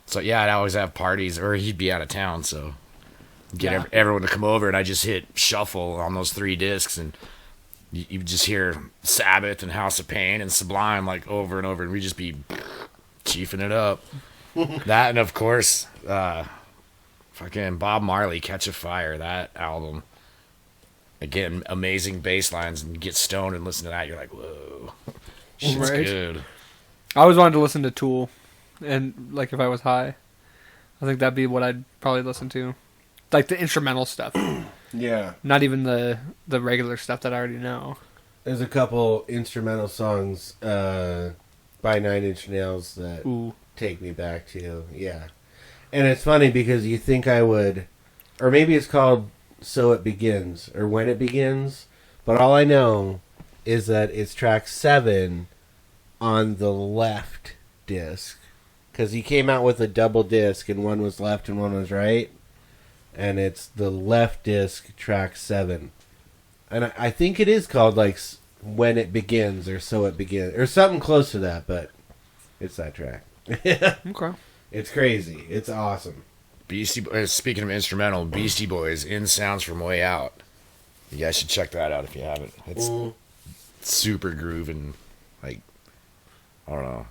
so, yeah, I'd always have parties, or he'd be out of town, so get everyone to come over, and I just hit shuffle on those 3 discs, and you just hear Sabbath and House of Pain and Sublime, like, over and over, and we'd just be chiefing it up. That, and of course, fucking Bob Marley, Catch a Fire, that album. Again, amazing bass lines, and you get stoned and listen to that, you're like, whoa, shit's Right. good. I always wanted to listen to Tool, and like if I was high, I think that'd be what I'd probably listen to, like the instrumental stuff. Yeah. Not even the regular stuff that I already know. There's a couple instrumental songs by 9 Inch Nails that Ooh. take me back to, yeah. And it's funny because you think I would, or maybe it's called So It Begins, or When It Begins, but all I know is that it's track 7 on the left disc. Because he came out with a double disc, and one was left and one was right. And it's the left disc, track 7. And I think it is called, like, When It Begins, or So It Begins, or something close to that, but it's that track. Okay. It's crazy. It's awesome. Speaking of instrumental, Beastie Boys, In Sounds From Way Out. You guys should check that out if you haven't. It's super grooving. Like, I don't know.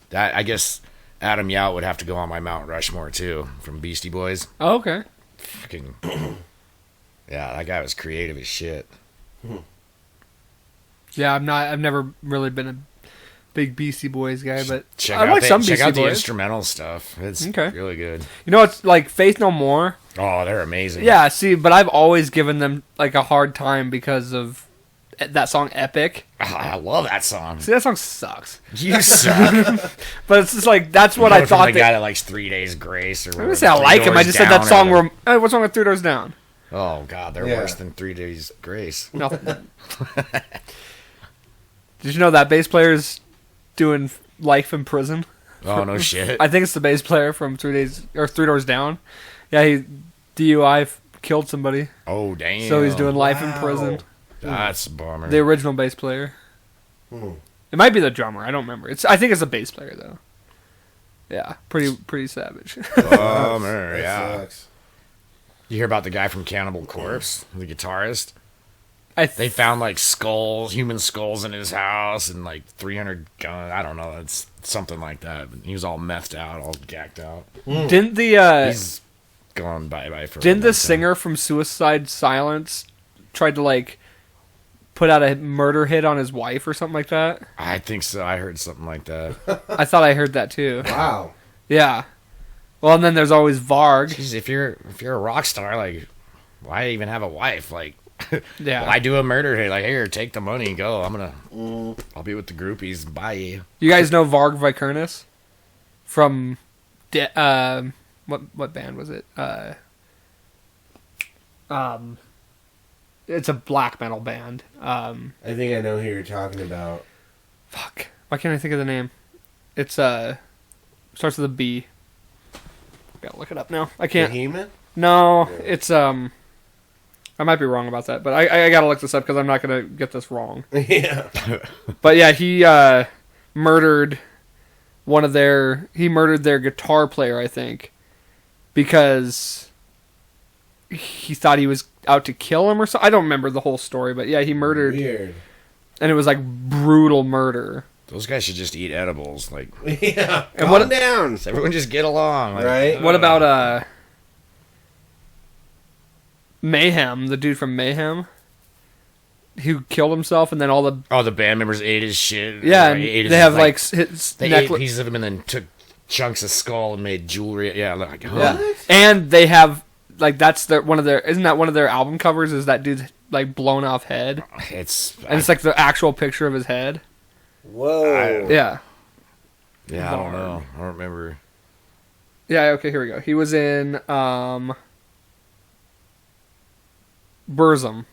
That, I guess Adam Yout would have to go on my Mount Rushmore, too, from Beastie Boys. Oh, okay. Fucking... Yeah, that guy was creative as shit. Yeah, I've never really been a big Beastie Boys guy, but Check I out like the, some check Beastie out the Boys. instrumental stuff. It's Okay. really good. You know, it's like Faith No More. Oh, they're amazing. Yeah, see, but I've always given them like a hard time because of that song Epic. I love that song. See, that song sucks. You suck. But it's just like, that's what I Coming from thought. the guy that likes 3 Days Grace. Or I didn't say I like him. I just said that song where... what's wrong with 3 Doors Down? Oh, God, they're Yeah. worse than 3 Days Grace. Nothing. Did you know that bass player's doing life in prison? Oh, no shit. I think it's the bass player from 3 Doors Down. Yeah, he DUI killed somebody. Oh, damn. So he's doing life in Wow. prison. That's a bummer. The original bass player. It might be the drummer. I don't remember. I think it's a bass player though. Yeah, pretty savage. Bummer, That yeah. sucks. You hear about the guy from Cannibal Corpse, the guitarist? They They found like skulls, human skulls in his house, and like 300 guns. I don't know. It's something like that. But he was all methed out, all gacked out. didn't the He's gone bye-bye for a didn't long the time. singer from Suicide Silence tried to like put out a murder hit on his wife or something like that? I think so. I heard something like that. I thought I heard that too. Wow. Yeah. Well, and then there's always Varg. Jeez, if you're a rock star, like, why even have a wife? Like, Yeah. why do a murder hit? Like, here, take the money and go. I'll be with the groupies. Bye. You guys know Varg Vikernes from what band was it? It's a black metal band. I think I know who you're talking about. Fuck. Why can't I think of the name? It's starts with a B. Gotta look it up now. I can't. Behemoth? No, it's I might be wrong about that, but I gotta look this up because I'm not gonna get this wrong. Yeah. But yeah, he murdered their guitar player, I think, because he thought he was out to kill him or something. I don't remember the whole story, but yeah, he murdered, Weird. and it was like brutal murder. Those guys should just eat edibles. Like, Yeah. And Calm down. everyone just get along. Like, Right? What about Mayhem, the dude from Mayhem, who killed himself, and then all the Oh, the band members ate his shit. yeah, Or and ate his, they have like his they ate necklace. pieces of him and then took chunks of skull and made jewelry. Yeah, like, oh. Yeah. And they have like that's one of their album covers is that dude's like blown off head, It's and it's like the actual picture of his head. Whoa. Yeah. yeah, I don't know. I don't remember. Yeah, okay, here we go. He was in Burzum.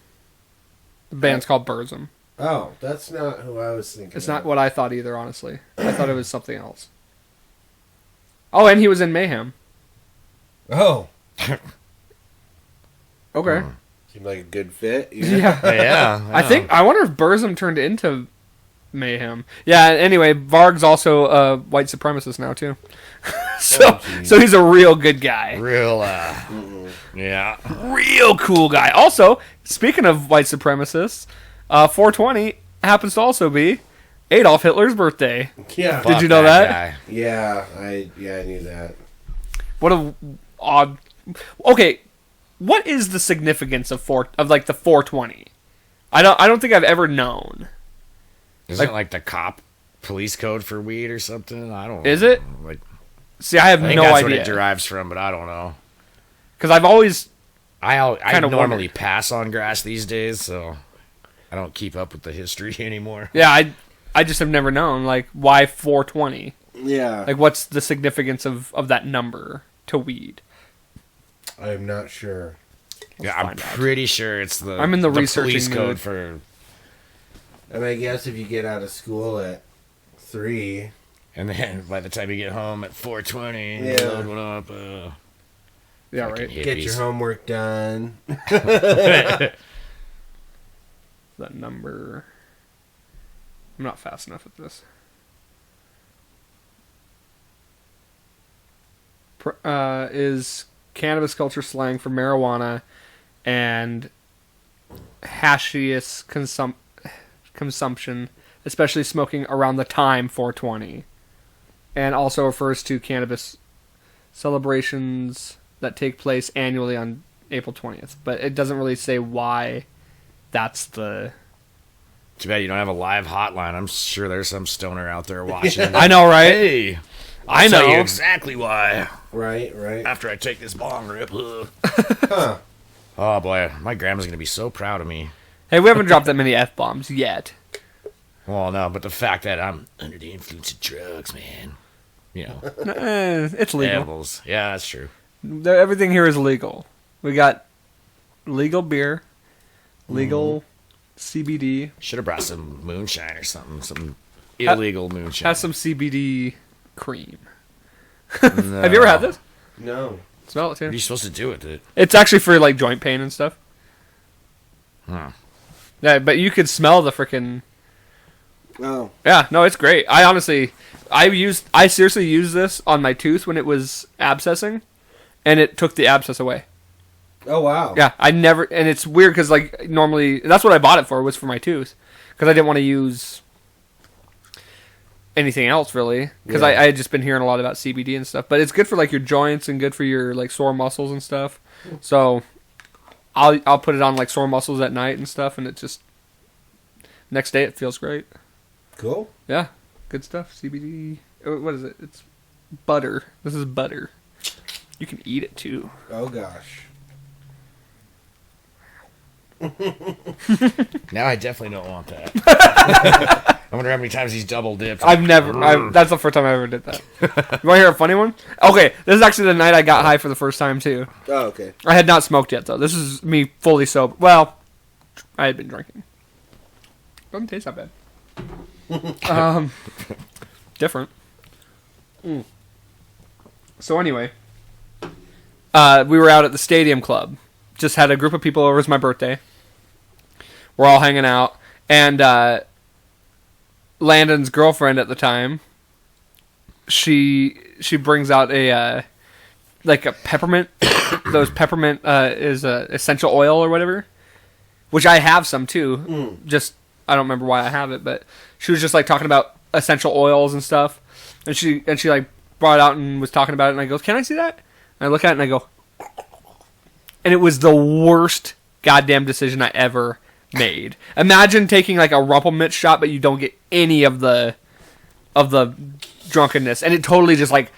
The band's called Burzum. Oh, that's not who I was thinking. It's not what I thought either, honestly. I thought it was something else. Oh, and he was in Mayhem. Oh. Okay. Seemed like a good fit. Yeah. Yeah, I wonder if Burzum turned into Mayhem. Yeah, anyway, Varg's also a white supremacist now, too. So he's a real good guy. real. Yeah. Real cool guy. Also, speaking of white supremacists, 420 happens to also be Adolf Hitler's birthday. Yeah. Did you know that? Guy. Yeah, I knew that. What a odd. Okay, what is the significance of like the 420? I don't think I've ever known. Isn't it like the police code for weed or something? I don't know. Is it? Like, See, I have I think no that's what idea it derives from, but I don't know. because I've always I Kinda normally wondered. pass on grass these days, so I don't keep up with the history anymore. Yeah, I just have never known, like, why 420? Yeah. Like, what's the significance of that number to weed? I'm not sure. Yeah, I'm find out. pretty sure it's the I'm in the researching police code mood. for, And I guess if you get out of school at 3, and then by the time you get home at 4:20, Yeah. load one up. Yeah, Fucking right. get your hippies. homework done. That number. I'm not fast enough at this. Is cannabis culture slang for marijuana and hashish consumption, especially smoking around the time 420, and also refers to cannabis celebrations that take place annually on April 20th. But it doesn't really say why that's the... Too bad you don't have a live hotline. I'm sure there's some stoner out there watching. I know, right? Hey, I I'll tell you know. exactly why. Right. After I take this bong rip. Huh. Oh boy, my grandma's gonna be so proud of me. Hey, we haven't dropped that many F-bombs yet. Well, no, but the fact that I'm under the influence of drugs, man. You know, It's legal. edibles. Yeah, that's true. Everything here is legal. We got legal beer, legal CBD, Should have brought some moonshine or something. Some illegal moonshine. has some CBD cream. No. Have you ever had this? No. Smell it What are too. you supposed to do with it? It's actually for like joint pain and stuff. Huh. Yeah, but you could smell the freaking. Oh. Yeah, no, it's great. I seriously used this on my tooth when it was abscessing, and it took the abscess away. Oh, wow. Yeah, and it's weird because like normally that's what I bought it for, was for my tooth, because I didn't want to use anything else really, because Yeah. I had just been hearing a lot about CBD and stuff. But it's good for like your joints and good for your like sore muscles and stuff. So I'll put it on like sore muscles at night and stuff, and it just next day it feels great. Cool. Yeah, good stuff. CBD. What is it? It's butter. This is butter. You can eat it too. Oh, gosh. Now I definitely don't want that. I wonder how many times he's double dipped. That's the first time I ever did that. You want to hear a funny one? Okay, this is actually the night I got high for the first time too. Oh, okay. I had not smoked yet though. This is me fully sober. Well, I had been drinking. Doesn't taste that bad. Different. So anyway, we were out at the stadium club. Just had a group of people over. It was my birthday. We're all hanging out, and Landon's girlfriend at the time, she brings out a like a peppermint. Those peppermint is essential oil or whatever, which I have some too. Just I don't remember why I have it, but she was just like talking about essential oils and stuff, and she like brought it out and was talking about it, and I go, "Can I see that?" And I look at it and I go, and it was the worst goddamn decision I ever made. Imagine taking like a Rumpelmint shot, but you don't get any of the drunkenness, and it totally just like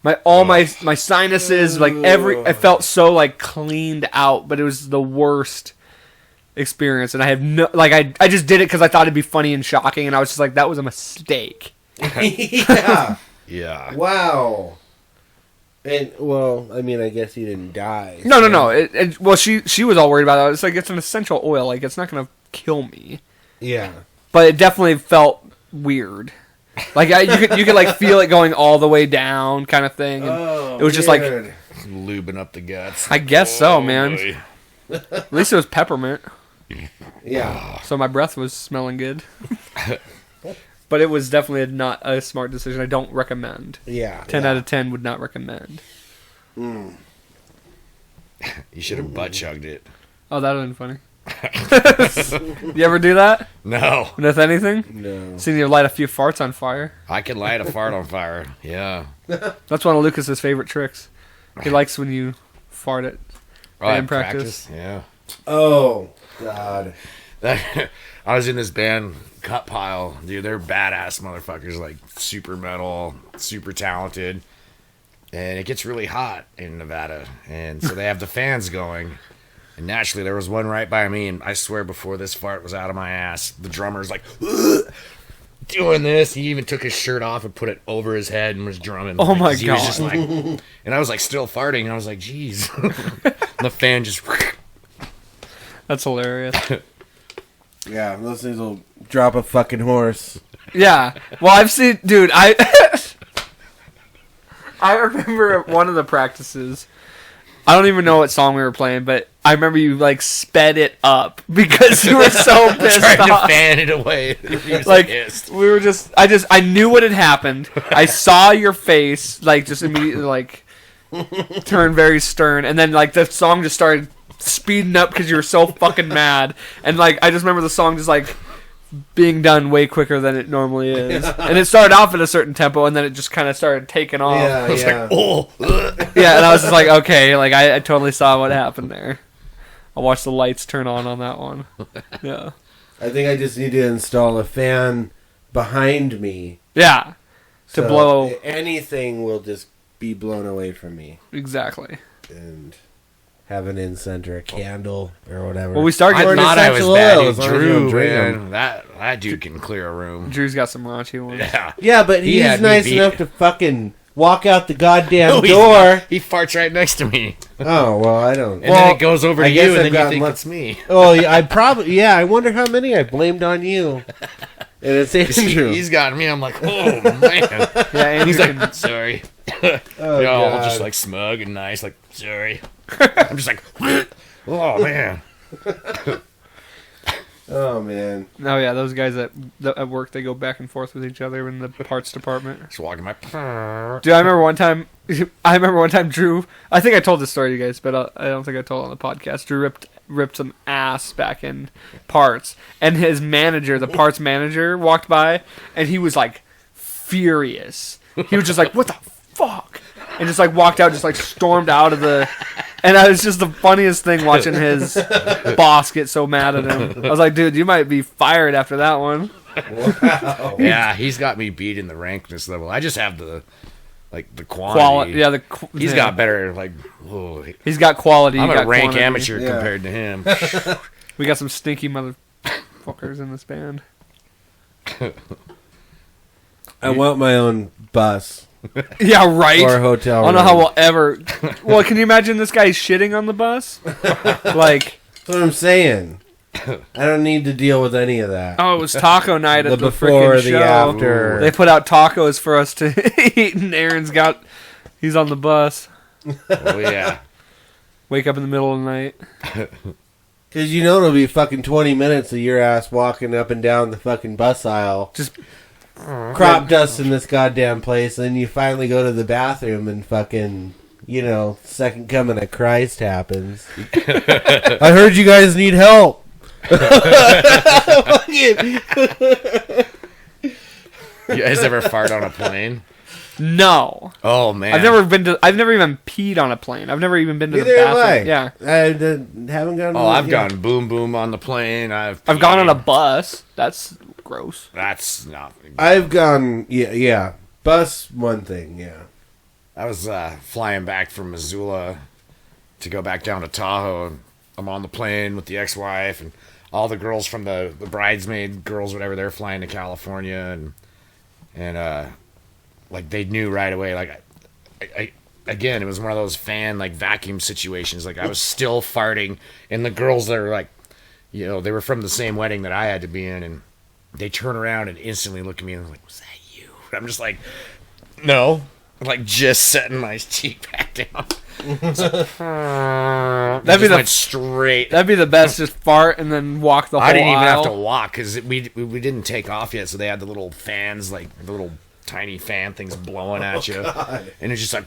my sinuses, like I felt so like cleaned out, but it was the worst experience, and I have no like I just did it because I thought it'd be funny and shocking, and I was just like, that was a mistake. Yeah. Yeah. Wow. And, well, I mean, I guess he didn't die. No. Well, she was all worried about it. It's like, it's an essential oil. Like, it's not going to kill me. Yeah. But it definitely felt weird. Like, you could like, feel it going all the way down kind of thing. And it was just like... weird. Lubing up the guts. I guess so, Oh, man. boy. At least it was peppermint. Yeah. So my breath was smelling good. But it was definitely not a smart decision. I don't recommend. Yeah. 10 out of 10 would not recommend. You should have butt chugged it. Oh, that would have been funny. You ever do that? No. With anything? No. Seen you light a few farts on fire. I can light a fart on fire. Yeah. That's one of Lucas's favorite tricks. He likes when you fart it. Oh, in practice. Yeah. Oh, God. I was in this band, Cut Pile. Dude, they're badass motherfuckers. Like, super metal, super talented. And it gets really hot in Nevada. And so they have the fans going. And naturally, there was one right by me, and I swear before this fart was out of my ass, the drummer's like, "Ugh," doing this. He even took his shirt off and put it over his head and was drumming. Oh my He was God. just like, and I was like still farting, and I was like, geez. And the fan just... That's hilarious. Yeah, those things will drop a fucking horse. Yeah. Well, I've seen, dude. I remember at one of the practices. I don't even know what song we were playing, but I remember you like sped it up because you were so pissed trying off. to fan it away. He was Like pissed. we were just, I knew what had happened. I saw your face, like just immediately, like turn very stern, and then like the song just started speeding up because you were so fucking mad, and like I just remember the song just like being done way quicker than it normally is, and it started off at a certain tempo, and then it just kind of started taking off. Yeah, Like, oh, Yeah, and I was just like, okay, like I totally saw what happened there. I'll watch the lights turn on that one. Yeah. I think I just need to install a fan behind me. Yeah. To So blow. anything will just be blown away from me. Exactly. And have an incense or a candle or whatever. Well, we started I getting... thought I was essential bad. oil, Dude, as long as you Drew, don't drink 'em. man, that dude can clear a room. Drew's got some raunchy ones. Yeah. Yeah, but He he's had me nice beat. enough to fucking walk out the goddamn No, he's door. not. He farts right next to me. Oh, well, I don't. And well, then it goes over I to guess you, and I've then you gotten think luck- it's me. Oh, yeah, I wonder how many I blamed on you. And it's Andrew. He's got me. I'm like, oh, man. Yeah, and He's he's like, sorry. Oh, They're all God. just like smug and nice, like, sorry. I'm just like, oh, man. Oh, man. Oh yeah, those guys at work, they go back and forth with each other in the parts department. Just walking my... Dude, I remember one time, Drew, I think I told this story to you guys, but I don't think I told it on the podcast. Drew ripped some ass back in parts, and his manager, the parts manager, walked by, and he was like furious. He was just like, what the fuck? And just like walked out, just like stormed out of the... And it was just the funniest thing watching his boss get so mad at him. I was like, dude, you might be fired after that one. Wow. Yeah, he's got me beat in the rankness level. I just have the quantity. Yeah, He's got better, like, whoa. He's got quality. I'm you a got rank quantity. amateur Yeah. compared to him. We got some stinky motherfuckers in this band. I want my own bus Yeah, right. or hotel I don't room. know how we'll ever. Well, can you imagine this guy shitting on the bus? Like, That's what I'm saying. I don't need to deal with any of that. oh, it was taco night at The the before, freaking the show. after. They put out tacos for us to eat, and he's on the bus. Oh, yeah. Wake up in the middle of the night. Because you know it'll be fucking 20 minutes of your ass walking up and down the fucking bus aisle. Just Crop dust in this goddamn place. And then you finally go to the bathroom and fucking, second coming of Christ happens. I heard you guys need help. You guys ever fart on a plane? no. Oh, man. I've never even peed on a plane. I've never even been to Neither the have bathroom. I. Yeah. I haven't gone. Oh, I've gone boom boom on the plane. I've gone on a bus. That's gross. That's not... I've gone. Yeah. Bus, one thing. Yeah. I was flying back from Missoula to go back down to Tahoe. And I'm on the plane with the ex-wife and all the girls from the bridesmaid girls, whatever. They're flying to California, and like they knew right away. Like I again, it was one of those fan like vacuum situations. Like I was still farting, and the girls that are like, they were from the same wedding that I had to be in, and they turn around and instantly look at me and they're like, "Was that you?" And I'm just like, "No." I'm like just setting my cheek back down. Went straight. That'd be the best. Just fart and then walk the whole I didn't even aisle. have to walk because we didn't take off yet, so they had the little fans, like the little tiny fan things blowing at you, God. and it's just like,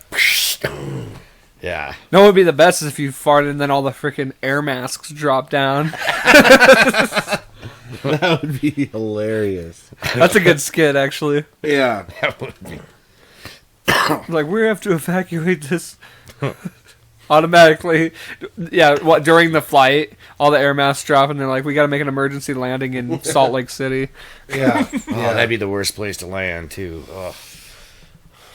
yeah. No, what would be the best is if you farted and then all the freaking air masks drop down. That would be hilarious. That's a good skit, actually. Yeah. That would be. Like, we have to evacuate this automatically. Yeah, during the flight, all the air masks drop, and they're like, we got to make an emergency landing in Salt Lake City. Yeah. Oh, that'd be the worst place to land too. Ugh.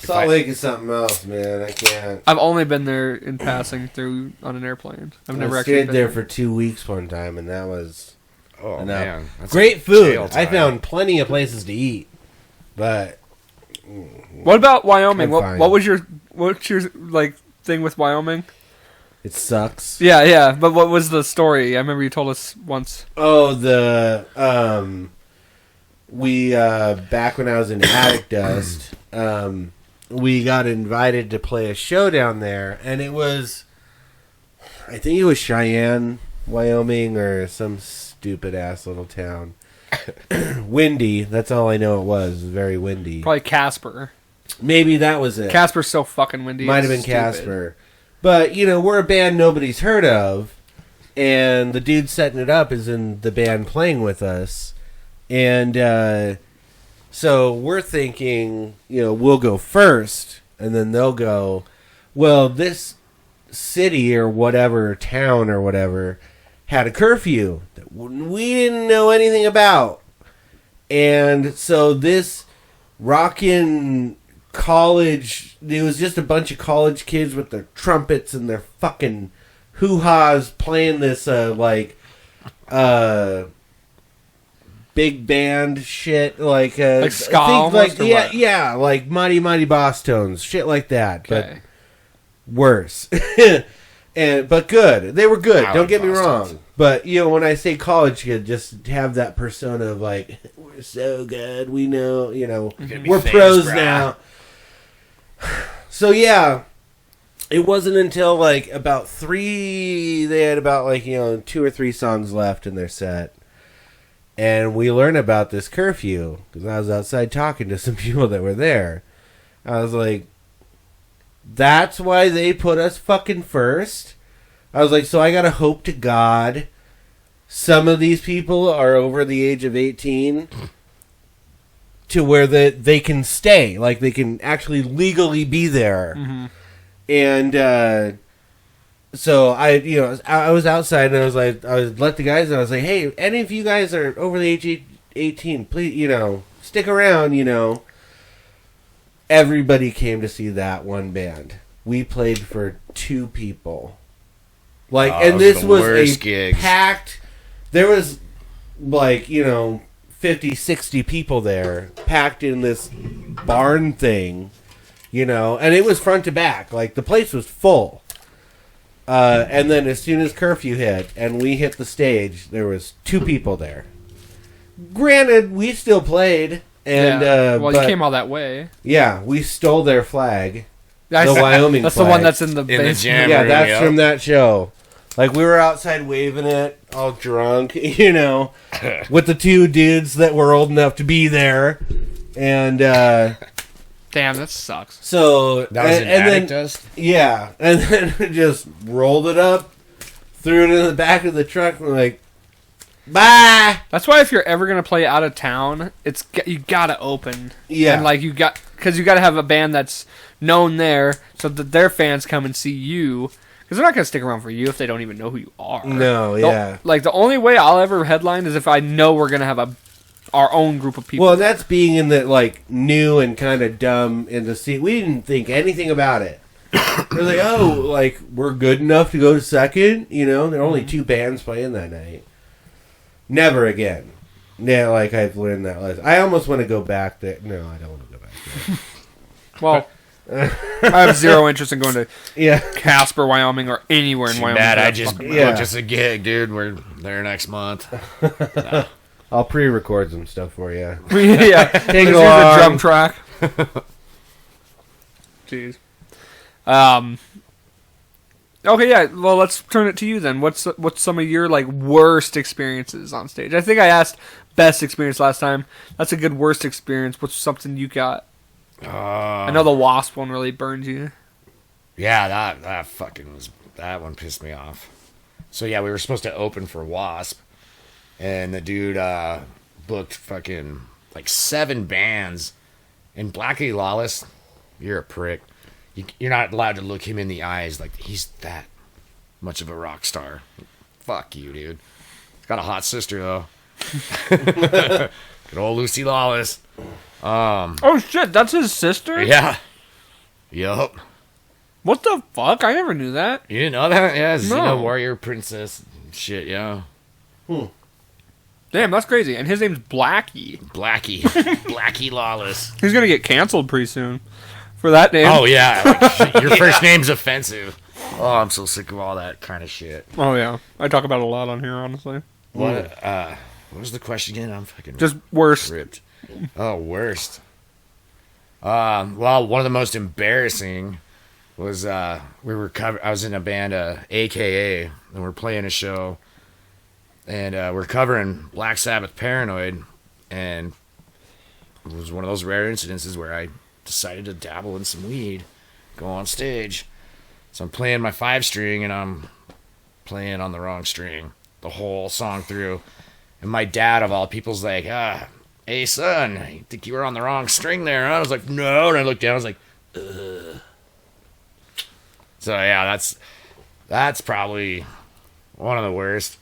Salt Lake is something else, man. I can't. I've only been there in passing through on an airplane. I've never I actually stayed been there for 2 weeks one time, and that was Oh enough. man, that's Great like food. jail I time. found plenty of places to eat, but What about Wyoming? I'm fine. What's your like thing with Wyoming? it sucks. Yeah. But what was the story? I remember you told us once. Oh, we back when I was in Attic Dust, we got invited to play a show down there, and it was, I think it was Cheyenne, Wyoming, or some stupid ass little town. Windy. That's all I know. It was very windy. Probably Casper. Maybe that was it. Casper's so fucking windy. Might have been it's stupid. Casper. But, we're a band nobody's heard of, and the dude setting it up is in the band playing with us. And so we're thinking, we'll go first, and then they'll go, well, this city or whatever, town or whatever, had a curfew that we didn't know anything about. And so this rockin' college, it was just a bunch of college kids with their trumpets and their fucking hoo-has playing this big band shit, like ska I think, almost, or what? yeah, like Mighty Mighty Boss Tones, shit like that, Okay. but worse. But good. They were good. I Don't like get me Boss wrong. Tones. But when I say college kid, just have that persona of like, we're so good. We know. gonna be We're famous, pros brah. now. So yeah. It wasn't until like about 3, they had about 2 or 3 songs left in their set. And we learned about this curfew because I was outside talking to some people that were there. I was like, that's why they put us fucking first? I was like, so I gotta hope to God some of these people are over the age of 18 to where they can stay. Like, they can actually legally be there. Mm-hmm. And so I was outside and I was let the guys know. I was like, hey, any of you guys are over the age of 18, please, stick around, Everybody came to see that one band. We played for 2 people. And those this are the was worst a gigs. packed, there was 50, 60 people there packed in this barn thing. And it was front to back. Like, the place was full. And then as soon as curfew hit and we hit the stage, there was 2 people there. Granted, we still played. And you but, came all that way. yeah, we stole their flag. That's, The Wyoming That's flag. the one that's in the the basement. jam. Yeah, room, that's yeah. from that show. Like, we were outside waving it, all drunk, with the 2 dudes that were old enough to be there. And Damn, that sucks. so That was and, in and Attic then Dust? yeah, and then just rolled it up, threw it in the back of the truck, and we're like, bye. That's why if you're ever gonna play out of town, you gotta open. Yeah. And because you gotta have a band that's known there, so that their fans come and see you. Because they're not gonna stick around for you if they don't even know who you are. No, yeah. The only way I'll ever headline is if I know we're gonna have our own group of people. Well, that's being in the new and kind of dumb in the scene. We didn't think anything about it. We're like, we're good enough to go to second. There are only 2 bands playing that night. Never again. Yeah, I've learned that lesson. I almost want to go back there. No, I don't want to go back there. Well, I have zero interest in going to Yeah. Casper, Wyoming, or anywhere in Wyoming. Bad. for I that just fucking- Yeah. booked us a gig, dude. We're there next month. I'll pre-record some stuff for you. Yeah, Take it here's a along. drum track. Jeez. Okay, yeah. Well, let's turn it to you then. What's some of your worst experiences on stage? I think I asked best experience last time. That's a good worst experience. What's something you got? I know the Wasp one really burned you. Yeah, that one pissed me off. So yeah, we were supposed to open for Wasp, and the dude booked fucking 7 bands, and Blackie Lawless, you're a prick. You're not allowed to look him in the eyes like he's that much of a rock star. Fuck you, dude. He's got a hot sister though. Good old Lucy Lawless. Oh shit, that's his sister? Yeah. Yup. What the fuck? I never knew that. You didn't know that? Yeah, No. Xena warrior princess shit, yeah. Damn, that's crazy. And his name's Blackie. Blackie. Blackie Lawless. He's gonna get canceled pretty soon for that name. Oh, yeah. Like, your first name's offensive. Oh, I'm so sick of all that kind of shit. Oh yeah, I talk about it a lot on here, honestly. What was the question again? I'm fucking Just worse. ripped. Oh, worst. Well, one of the most embarrassing was I was in a band, AKA, and we're playing a show, and we're covering Black Sabbath Paranoid, and it was one of those rare incidences where I decided to dabble in some weed, go on stage. So I'm playing my 5-string, and I'm playing on the wrong string the whole song through. And my dad, of all people's, like, hey, son, I think you were on the wrong string there, huh? I was like, no. And I looked down, I was like, ugh. So, yeah, that's probably one of the worst.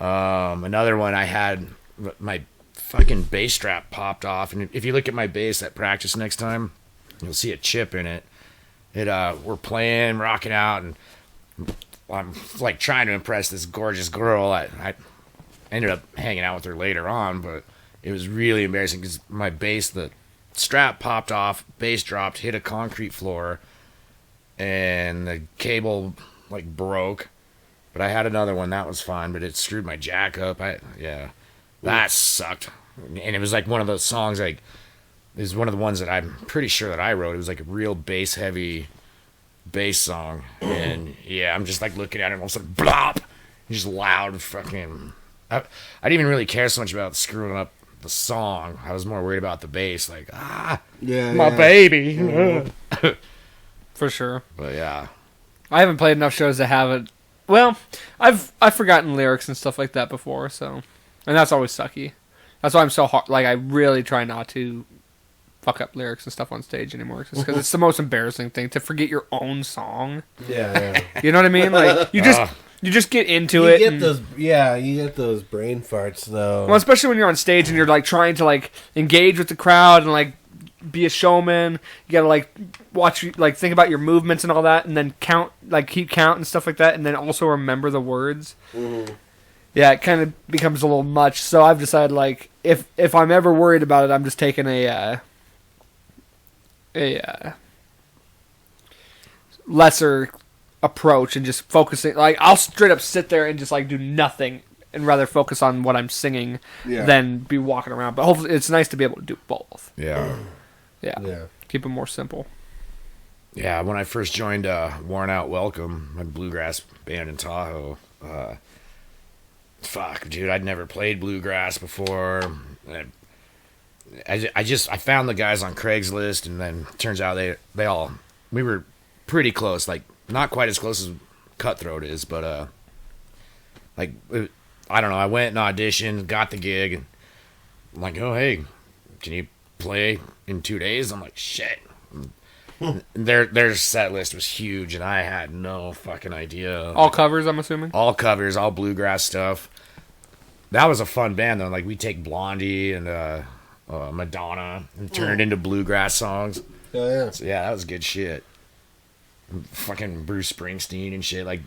Another one, I had my fucking bass strap popped off. And if you look at my bass at practice next time, you'll see a chip in it. We're playing, rocking out, and I'm like trying to impress this gorgeous girl. I ended up hanging out with her later on, but it was really embarrassing because my bass, the strap popped off, bass dropped, hit a concrete floor, and the cable like broke. But I had another one that was fine, but it screwed my jack up. That sucked. And it was like one of those songs like. It was one of the ones that I'm pretty sure that I wrote. It was like a real bass-heavy bass song. And, yeah, I'm just, like, looking at it, and all of a sudden, blop! Just loud fucking... I didn't even really care so much about screwing up the song. I was more worried about the bass. Like, my baby. For sure. But, yeah. I haven't played enough shows to have it. Well, I've forgotten lyrics and stuff like that before, so... And that's always sucky. That's why I'm so hard... Like, I really try not to... fuck up lyrics and stuff on stage anymore, just because it's the most embarrassing thing to forget your own song. Yeah. You know what I mean? Like you just get into it. You get those brain farts though. Well, especially when you're on stage and you're like trying to like engage with the crowd and like be a showman. You gotta like watch, like think about your movements and all that, and then count, like keep count and stuff like that, and then also remember the words. Mm-hmm. Yeah, it kind of becomes a little much. So I've decided like if I'm ever worried about it, I'm just taking a lesser approach and just focusing. Like I'll straight up sit there and just like do nothing and rather focus on what I'm singing than be walking around. But hopefully it's nice to be able to do both. Yeah. Keep it more simple. Yeah, when I first joined Worn Out Welcome, my bluegrass band in Tahoe, fuck, dude, I'd never played bluegrass before. I found the guys on Craigslist, and then turns out we were pretty close, like not quite as close as Cutthroat is, but I don't know. I went and auditioned, got the gig, and I'm like, oh hey, can you play in 2 days? I'm like, shit. And their set list was huge, and I had no fucking idea. All covers, I'm assuming. All covers, all bluegrass stuff. That was a fun band though. Like we take Blondie and Madonna and turn it into bluegrass songs. Oh, yeah. So, yeah, that was good shit. Fucking Bruce Springsteen and shit. Like,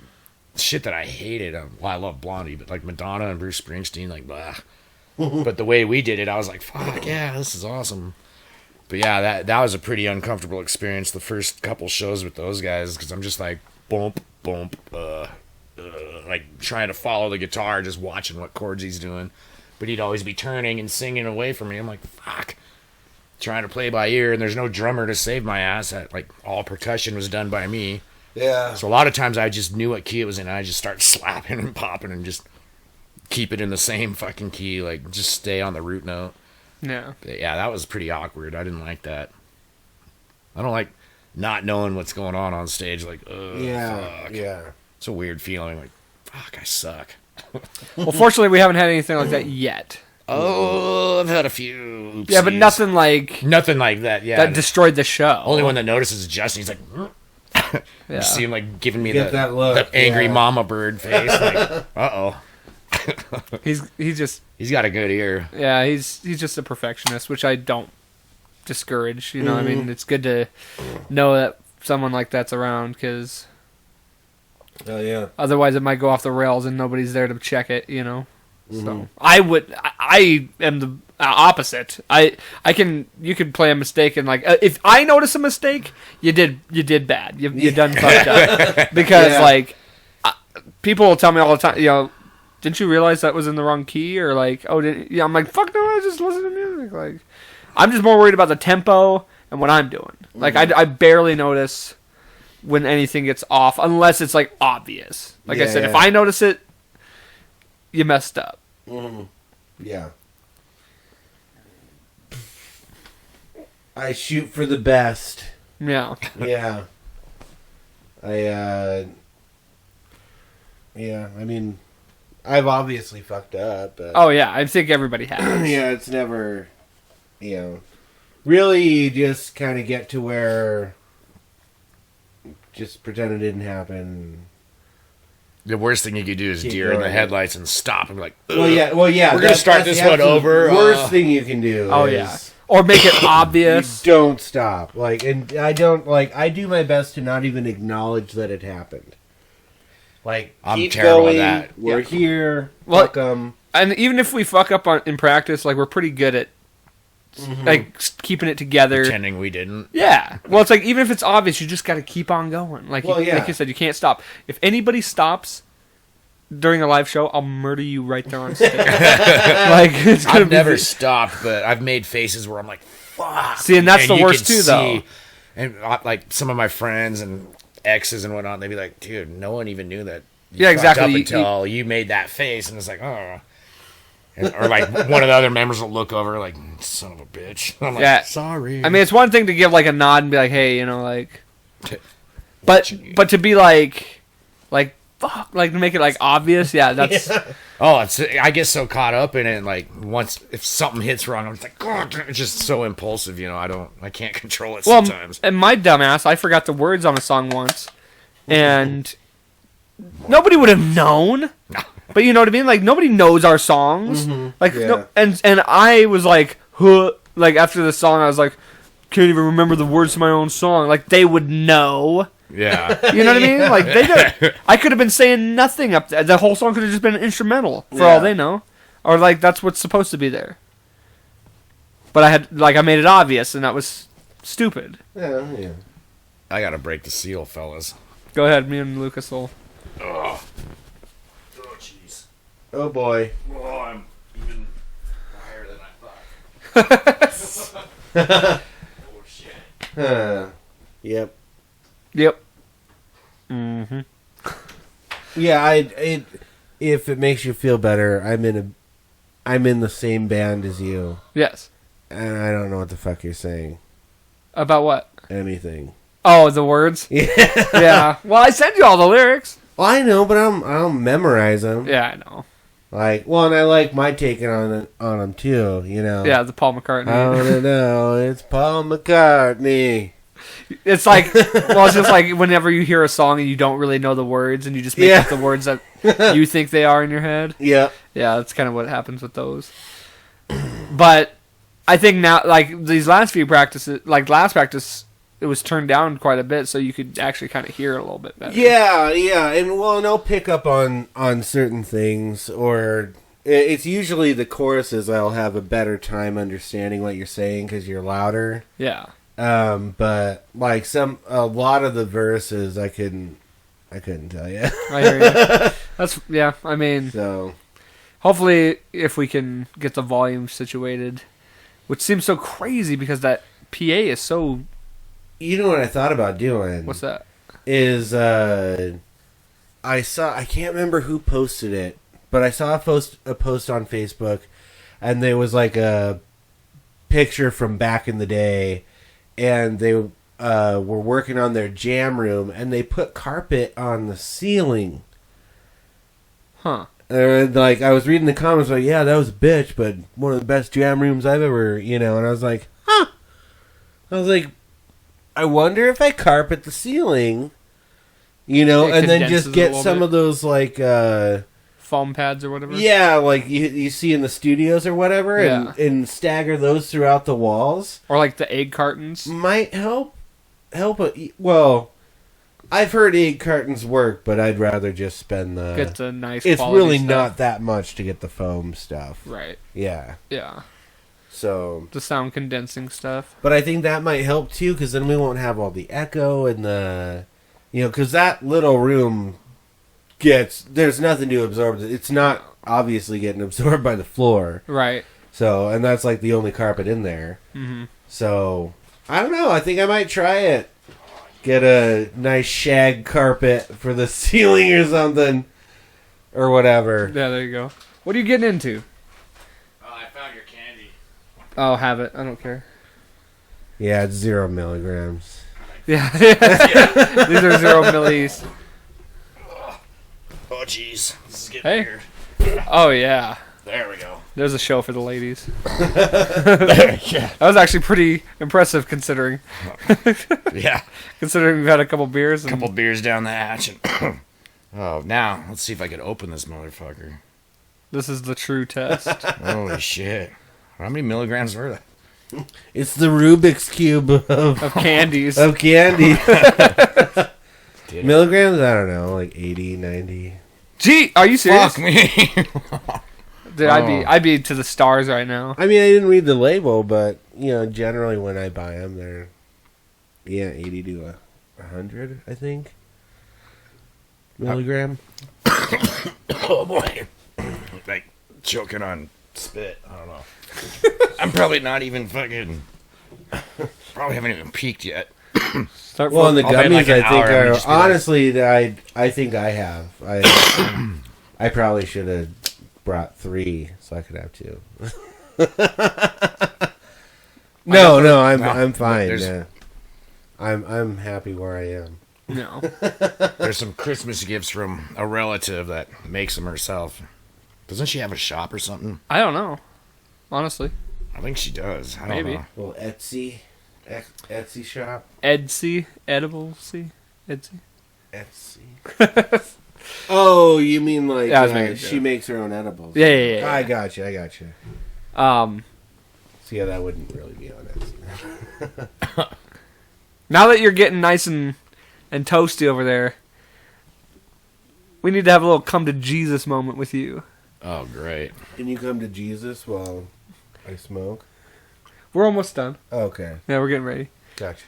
shit that I hated. Well, I love Blondie, but like Madonna and Bruce Springsteen, like, blah. But the way we did it, I was like, fuck, yeah, this is awesome. But yeah, that was a pretty uncomfortable experience the first couple shows with those guys, because I'm just like, bump, bump, like trying to follow the guitar, just watching what chords he's doing. But he'd always be turning and singing away from me. I'm like, fuck. Trying to play by ear, and there's no drummer to save my ass. Like, all percussion was done by me. Yeah. So a lot of times I just knew what key it was in, and I just start slapping and popping and just keep it in the same fucking key. Like, just stay on the root note. Yeah. But yeah, that was pretty awkward. I didn't like that. I don't like not knowing what's going on stage. Like, ugh, fuck. Yeah. It's a weird feeling. Like, fuck, I suck. Well, fortunately, we haven't had anything like that yet. Oh, I've had a few. Oopsies. Yeah, but nothing like that. Yeah, that destroyed the show. Only one that notices is Justin. He's like, yeah. You see him like giving me that look, the angry mama bird face. Like, He's just he's got a good ear. Yeah, he's just a perfectionist, which I don't discouraged. You know, I mean, it's good to know that someone like that's around, because Oh yeah. otherwise it might go off the rails and nobody's there to check it. You know, so I am the opposite. You could play a mistake and like if I notice a mistake, you did bad. You done fucked up because like people will tell me all the time. You know, didn't you realize that was in the wrong key, or like, oh, I'm like, fuck no, I just listen to music. Like, I'm just more worried about the tempo and what I'm doing. Like, I barely notice when anything gets off, unless it's like obvious. Like I said, if I notice it, you messed up. Yeah. I shoot for the best. Yeah. Yeah. Yeah, I mean, I've obviously fucked up. But Oh yeah, I think everybody has. yeah, it's never, really you just kind of get to where just pretend it didn't happen. The worst thing you could do is Keep deer in the going. headlights and stop and be like, Well, yeah. We're gonna start that's this the one absolute over, Worst thing you can do. Oh is yeah, or make it obvious. You don't stop. Like, and I don't I do my best to not even acknowledge that it happened. Like, I'm keep terrible at going. that. We're here. Well, Fuck 'em. And even if we fuck up in practice, like we're pretty good at like keeping it together. pretending we didn't. Yeah. Well, it's like even if it's obvious, you just got to keep on going. Like Well, yeah. like you said, you can't stop. If anybody stops during a live show, I'll murder you right there on stage. Like it's gonna I've be never stopped, but I've made faces where I'm like, fuck. See, and that's the you worst can too, though. And like some of my friends and exes and whatnot, they'd be like, dude, no one even knew that. You Yeah, fucked exactly. Up You- until you made that face, and it's like, oh. Or like one of the other members will look over like, son of a bitch. I'm like, Yeah. sorry. I mean, it's one thing to give like a nod and be like, "Hey," you know, like, but to be like fuck, like to make it like obvious, yeah, that's I get so caught up in it, and like once if something hits wrong, I'm just like, God, it's just so impulsive, you know. I can't control it well. sometimes. And my dumbass, I forgot the words on a song once, and nobody would have known. But you know what I mean? Like nobody knows our songs. Like Yeah. and I was like, huh, like after the song, I was like, can't even remember the words to my own song. Like they would know. Yeah. You know what I mean? Like they did. I could have been saying nothing up there. The whole song could have just been instrumental for all they know, or like that's what's supposed to be there. But I made it obvious, and that was stupid. Yeah. I gotta break the seal, fellas. Go ahead, me and Lucas will. Oh, jeez. Oh boy. Oh, I'm even higher than I thought. Oh, shit. Yep. Yep. Mm-hmm. Yeah. If it makes you feel better, I'm in the same band as you, Yes. and I don't know what the fuck you're saying. About what? Anything. Oh, the words. Yeah. Yeah. Well, I sent you all the lyrics. Well, I know, but I'll memorize them. Yeah, I know. Like, well, and I like my taking on them too. You know. Yeah, the Paul McCartney. I don't know. It's Paul McCartney. It's like, well, it's just like whenever you hear a song and you don't really know the words and you just make up the words that you think they are in your head. Yep. Yeah, that's kind of what happens with those. But I think now, like these last few practices, like last practice, it was turned down quite a bit, so you could actually kind of hear it a little bit better. Yeah, and well, and I'll pick up on certain things, or it's usually the choruses I'll have a better time understanding what you're saying because you're louder. Yeah. But like a lot of the verses I couldn't tell you. I hear you. That's, yeah, I mean, So hopefully if we can get the volume situated, which seems so crazy because that PA is so... you know what I thought about doing? What's that? Is I can't remember who posted it, but I saw a post on Facebook, and there was like a picture from back in the day, and they were working on their jam room, and they put carpet on the ceiling. Huh. And like I was reading the comments, like, yeah, that was a bitch, but one of the best jam rooms I've ever, and I was like, huh. I was like, I wonder if I carpet the ceiling, It and then condenses just a get little some bit. of those like foam pads or whatever. Yeah, like you see in the studios or whatever, and stagger those throughout the walls. Or like the egg cartons. Might help. Well, I've heard egg cartons work, but I'd rather just spend get the nice. It's really stuff. not that much to get the foam stuff. Right. Yeah. Yeah. So the sound condensing stuff. But I think that might help too, because then we won't have all the echo and the, because that little room there's nothing to absorb. It's not obviously getting absorbed by the floor. Right. So, and that's like the only carpet in there. Mm-hmm. So, I don't know. I think I might try it. Get a nice shag carpet for the ceiling or something. Or whatever. Yeah, there you go. What are you getting into? I found your candy. Oh, have it. I don't care. Yeah, it's 0 milligrams. Yeah. These are 0 millis. Oh, jeez. This is getting weird. Oh, yeah. There we go. There's a show for the ladies. That was actually pretty impressive considering. Yeah. Considering we've had a couple beers. A couple beers down the hatch. And oh, now, let's see if I can open this motherfucker. This is the true test. Holy shit. How many milligrams were that? It's the Rubik's Cube of candies. Of candy. Milligrams? I don't know, like 80, 90. Gee, are you serious? Fuck me. Dude, I'd be to the stars right now. I mean, I didn't read the label, but, generally when I buy them, they're, 80 to 100, I think. Milligram. Oh, boy. Like, choking on spit. I don't know. I'm probably not even fucking... Probably haven't even peaked yet. And the gummies, like I think, are... Honestly, I think I have. I probably should have brought 3 so I could have 2. No, I'm fine. Yeah. I'm happy where I am. No. There's some Christmas gifts from a relative that makes them herself. Doesn't she have a shop or something? I don't know. Honestly. I think she does. I don't Maybe. know. Well, Etsy shop. Etsy, Etsy. Oh, you mean like Yeah, I was making she makes her own edibles? Yeah. I got you. So yeah, that wouldn't really be on Etsy. Now that you're getting nice and toasty over there, we need to have a little come to Jesus moment with you. Oh, great. Can you come to Jesus while I smoke? We're almost done. Okay. Yeah, we're getting ready. Gotcha.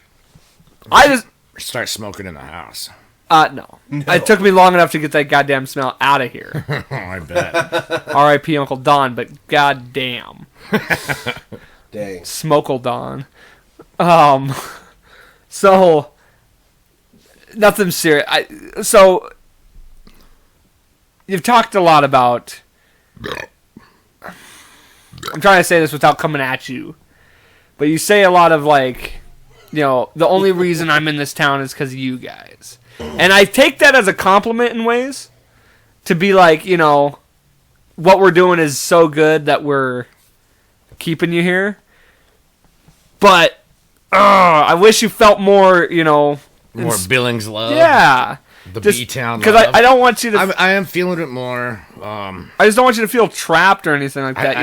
I just start smoking in the house. No. It took me long enough to get that goddamn smell out of here. I bet. R.I.P. Uncle Don, but goddamn. Dang. Smokel Don. So nothing serious. So you've talked a lot about. I'm trying to say this without coming at you, but you say a lot of like, the only reason I'm in this town is because of you guys, and I take that as a compliment in ways. To be like, what we're doing is so good that we're keeping you here. But I wish you felt more, more Billings love. Yeah. The B-Town love. Because I don't want you to... I am feeling it more. I just don't want you to feel trapped or anything like that.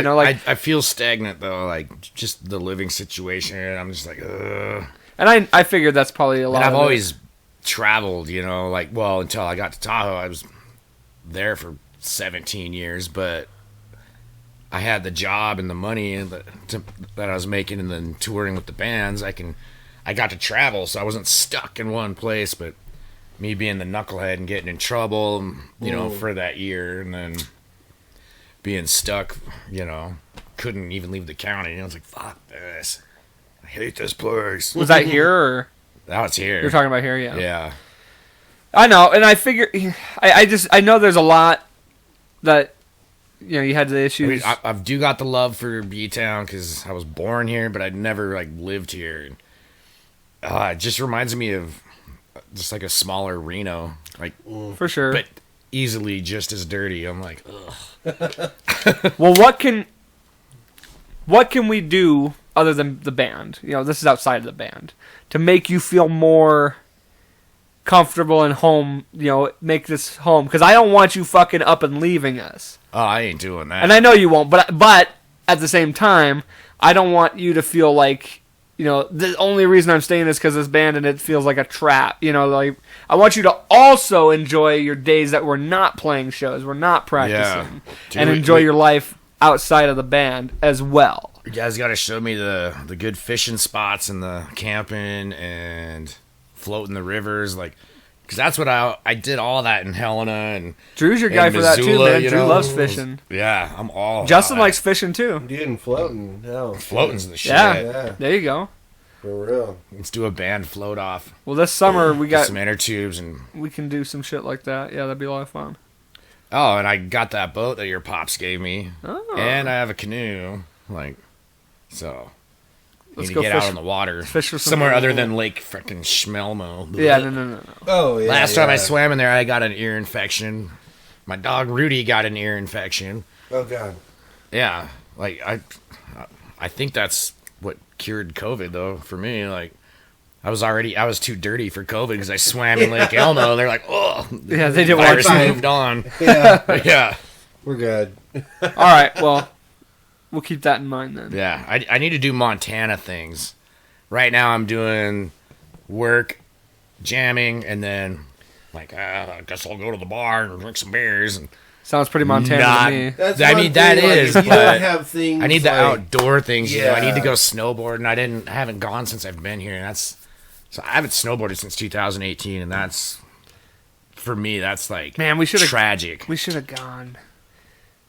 I feel stagnant, though. Like, just the living situation. I'm just like, ugh. And I figured that's probably a lot I've of always traveled, until I got to Tahoe. I was there for 17 years, but I had the job and the money that I was making and then touring with the bands. I got to travel, so I wasn't stuck in one place, but me being the knucklehead and getting in trouble, for that year, and then being stuck, couldn't even leave the county. I was like, fuck this. I hate this place. Was that here, or? That was here. You're talking about here, yeah. Yeah. I know, and I figure, I know there's a lot that, you had the issues. I do got the love for B-Town because I was born here, but I'd never, lived here. It just reminds me of just like a smaller Reno, for sure, but easily just as dirty. I'm like, ugh. Well, what can we do other than the band? This is outside of the band to make you feel more comfortable and home, make this home, because I don't want you fucking up and leaving us. Oh, I ain't doing that. And I know you won't, but at the same time, I don't want you to feel like, the only reason I'm staying is because this band and it feels like a trap. Like, I want you to also enjoy your days that we're not playing shows, we're not practicing, and enjoy your life outside of the band as well. You guys got to show me the good fishing spots and the camping and floating the rivers, like, because that's what I did all that in Helena and Drew's your guy for that too, Missoula, man. Drew loves fishing. Yeah, I'm all. Justin likes fishing too. Dude, and floating. No. Floating's the shit. Yeah, there you go. For real. Let's do a band float off. Well, this summer we got some inner tubes and we can do some shit like that. Yeah, that'd be a lot of fun. Oh, and I got that boat that your pops gave me, and I have a canoe. Like, so. Let's need go to get fish, out on the water. Fish for somewhere other than Lake frickin' Schmelmo. Yeah, no. Oh, yeah. Last time I swam in there, I got an ear infection. My dog Rudy got an ear infection. Oh, God. Yeah, like I think that's what cured COVID though for me. Like, I was too dirty for COVID because I swam in Lake Elmo. They're like, oh, yeah, they didn't virus want moved on. Yeah, Yeah. we're good. All right, well. We'll keep that in mind then. Yeah, I need to do Montana things. Right now I'm doing work, jamming, and then I guess I'll go to the bar and drink some beers. And sounds pretty Montana to me. That's I one mean, that thing, is, if you but don't have things I need the like, outdoor things. Yeah. I need to go snowboarding. I haven't gone since I've been here, and so I haven't snowboarded since 2018, and that's for me. That's like, man, we should have tragic. We should have gone.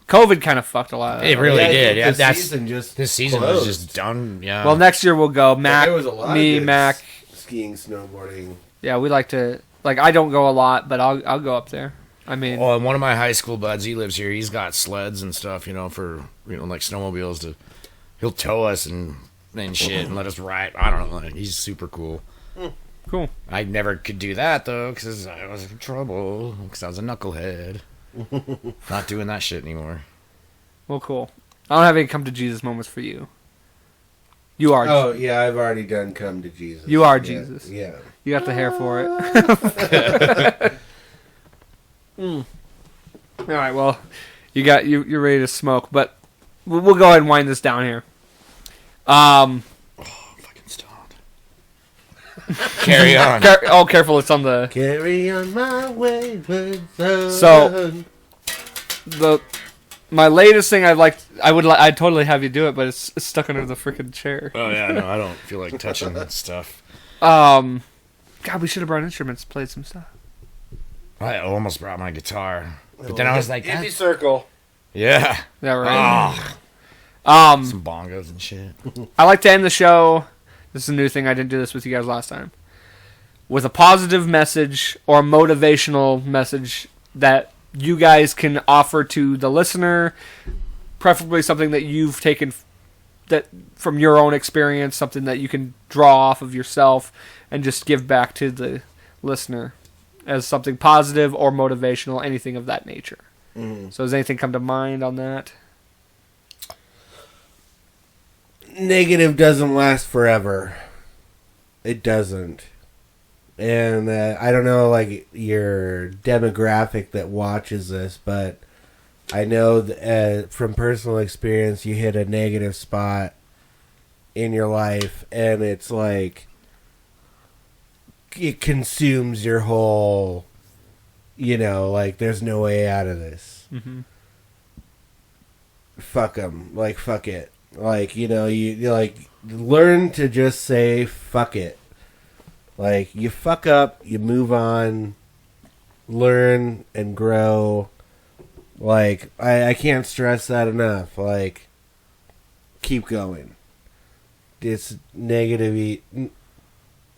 COVID kind of fucked a lot of that. It really I did. think Yeah, this season was closed. just done. Yeah. Well, next year we'll go. Mac, There was a lot me, of good Mac. skiing, snowboarding. Yeah, we like to. Like, I don't go a lot, but I'll go up there. I mean, and one of my high school buds, he lives here. He's got sleds and stuff, for like snowmobiles he'll tow us and shit and let us ride. I don't know. He's super cool. cool. I never could do that though because I was in trouble because I was a knucklehead. Not doing that shit anymore. Well, cool. I don't have any come to Jesus moments for you. You are. Oh, yeah, I've already done come to Jesus. You are Yeah, Jesus. Yeah. You got the hair for it. All right. Well, you're ready to smoke, but we'll go ahead and wind this down here. I'm fucking stoned. Carry on. Careful! It's on the. Carry on my wayward son. So, my latest thing I'd totally have you do it, but it's stuck under the freaking chair. Oh yeah, no, I don't feel like touching that stuff. God, we should have brought instruments, played some stuff. I almost brought my guitar, but then I was like, Hippie circle. yeah, Yeah, right. some bongos and shit. I like to end the show. This is a new thing. I didn't do this with you guys last time. With a positive message or a motivational message that you guys can offer to the listener, preferably something that you've taken that from your own experience, something that you can draw off of yourself and just give back to the listener as something positive or motivational, anything of that nature. Mm. So does anything come to mind on that? Negative doesn't last forever. It doesn't. And I don't know, like, your demographic that watches this, but I know from personal experience, you hit a negative spot in your life, and it's like, it consumes your whole, like, there's no way out of this. Mm-hmm. Fuck them. Like, fuck it. Like, you like, learn to just say, fuck it. Like, you fuck up, you move on, learn and grow. Like, I can't stress that enough. Like, keep going. It's negative.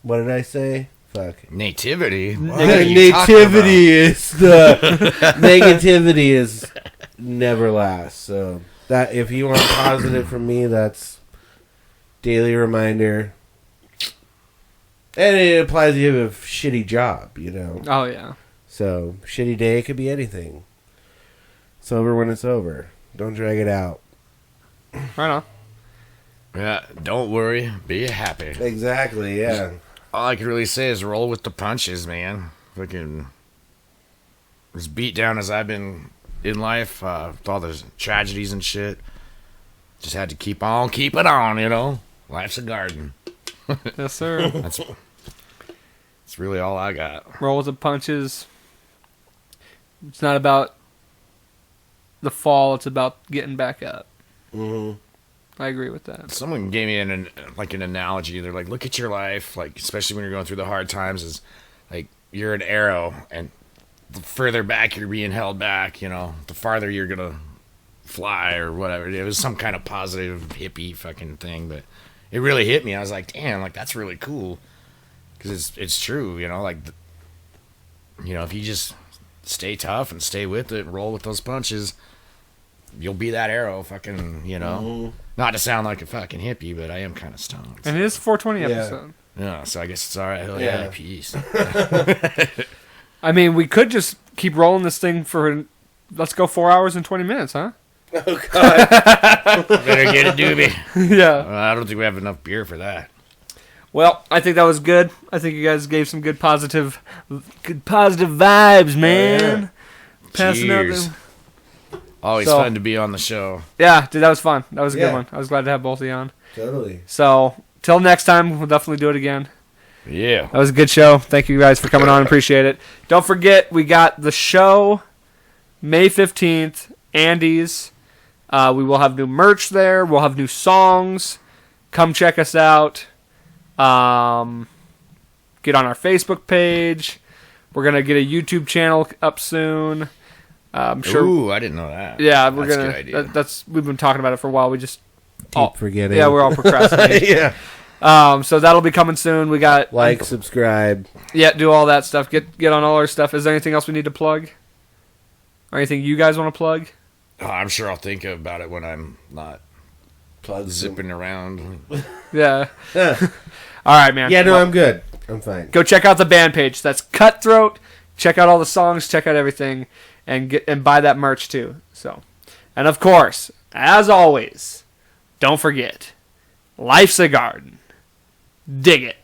What did I say? Fuck. Nativity. Nativity is the negativity is never lasts. So that if you want positive from me, that's daily reminder. And it applies if you have a shitty job, Oh, yeah. So, shitty day could be anything. It's over when it's over. Don't drag it out. Right on. Yeah, don't worry, be happy. Exactly, yeah. all I can really say is roll with the punches, man. Fucking as beat down as I've been in life, with all the tragedies and shit. Just had to keep on keeping on, you know. Life's a garden. Yes, sir. That's really all I got. Roll with the punches. It's not about the fall, it's about getting back up. Mm-hmm. I agree with that. Someone gave me an analogy. They're like, look at your life, like especially when you're going through the hard times, is like you're an arrow, and the further back you're being held back, you know, the farther you're gonna fly or whatever. It was some kind of positive hippie fucking thing, but it really hit me. I was like, damn, like that's really cool, because it's true, you know, like you know, if you just stay tough and stay with it, and roll with those punches, you'll be that arrow, fucking, you know. Mm-hmm. Not to sound like a fucking hippie, but I am kind of stoned. And it is 420 Yeah. episode. Yeah, so I guess it's all right. Hell Yeah. yeah, peace. I mean, we could just keep rolling this thing for, let's go 4 hours and 20 minutes, huh? Oh, God. Better get it, doobie. Yeah. I don't think we have enough beer for that. Well, I think that was good. I think you guys gave some good positive vibes, man. Passing out Cheers. them. Always So- fun to be on the show. Yeah, dude, that was fun. That was a Yeah. good one. I was glad to have both of you on. Totally. So, till next time, we'll definitely do it again. Yeah. That was a good show. Thank you guys for coming on. Appreciate it. Don't forget, we got the show May 15th, Andy's. We will have new merch there. We'll have new songs. Come check us out. Get on our Facebook page. We're going to get a YouTube channel up soon. I'm sure. Ooh, I didn't know that. Yeah, we're That's gonna. a good idea. That's we've been talking about it for a while. We just Keep forgetting. yeah, we're all procrastinating. Yeah. So that'll be coming soon. We got Like, subscribe. yeah, do all that stuff. Get on all our stuff. Is there anything else we need to plug? Or anything you guys want to plug? Oh, I'm sure I'll think about it when I'm not Plug zipping around. Yeah. Yeah. All right, man. Yeah, no, Well, I'm good. I'm fine. go check out the band page. That's Cutthroat. Check out all the songs. Check out everything, and buy that merch too. So, and of course, as always, don't forget, life's a garden. Dig it.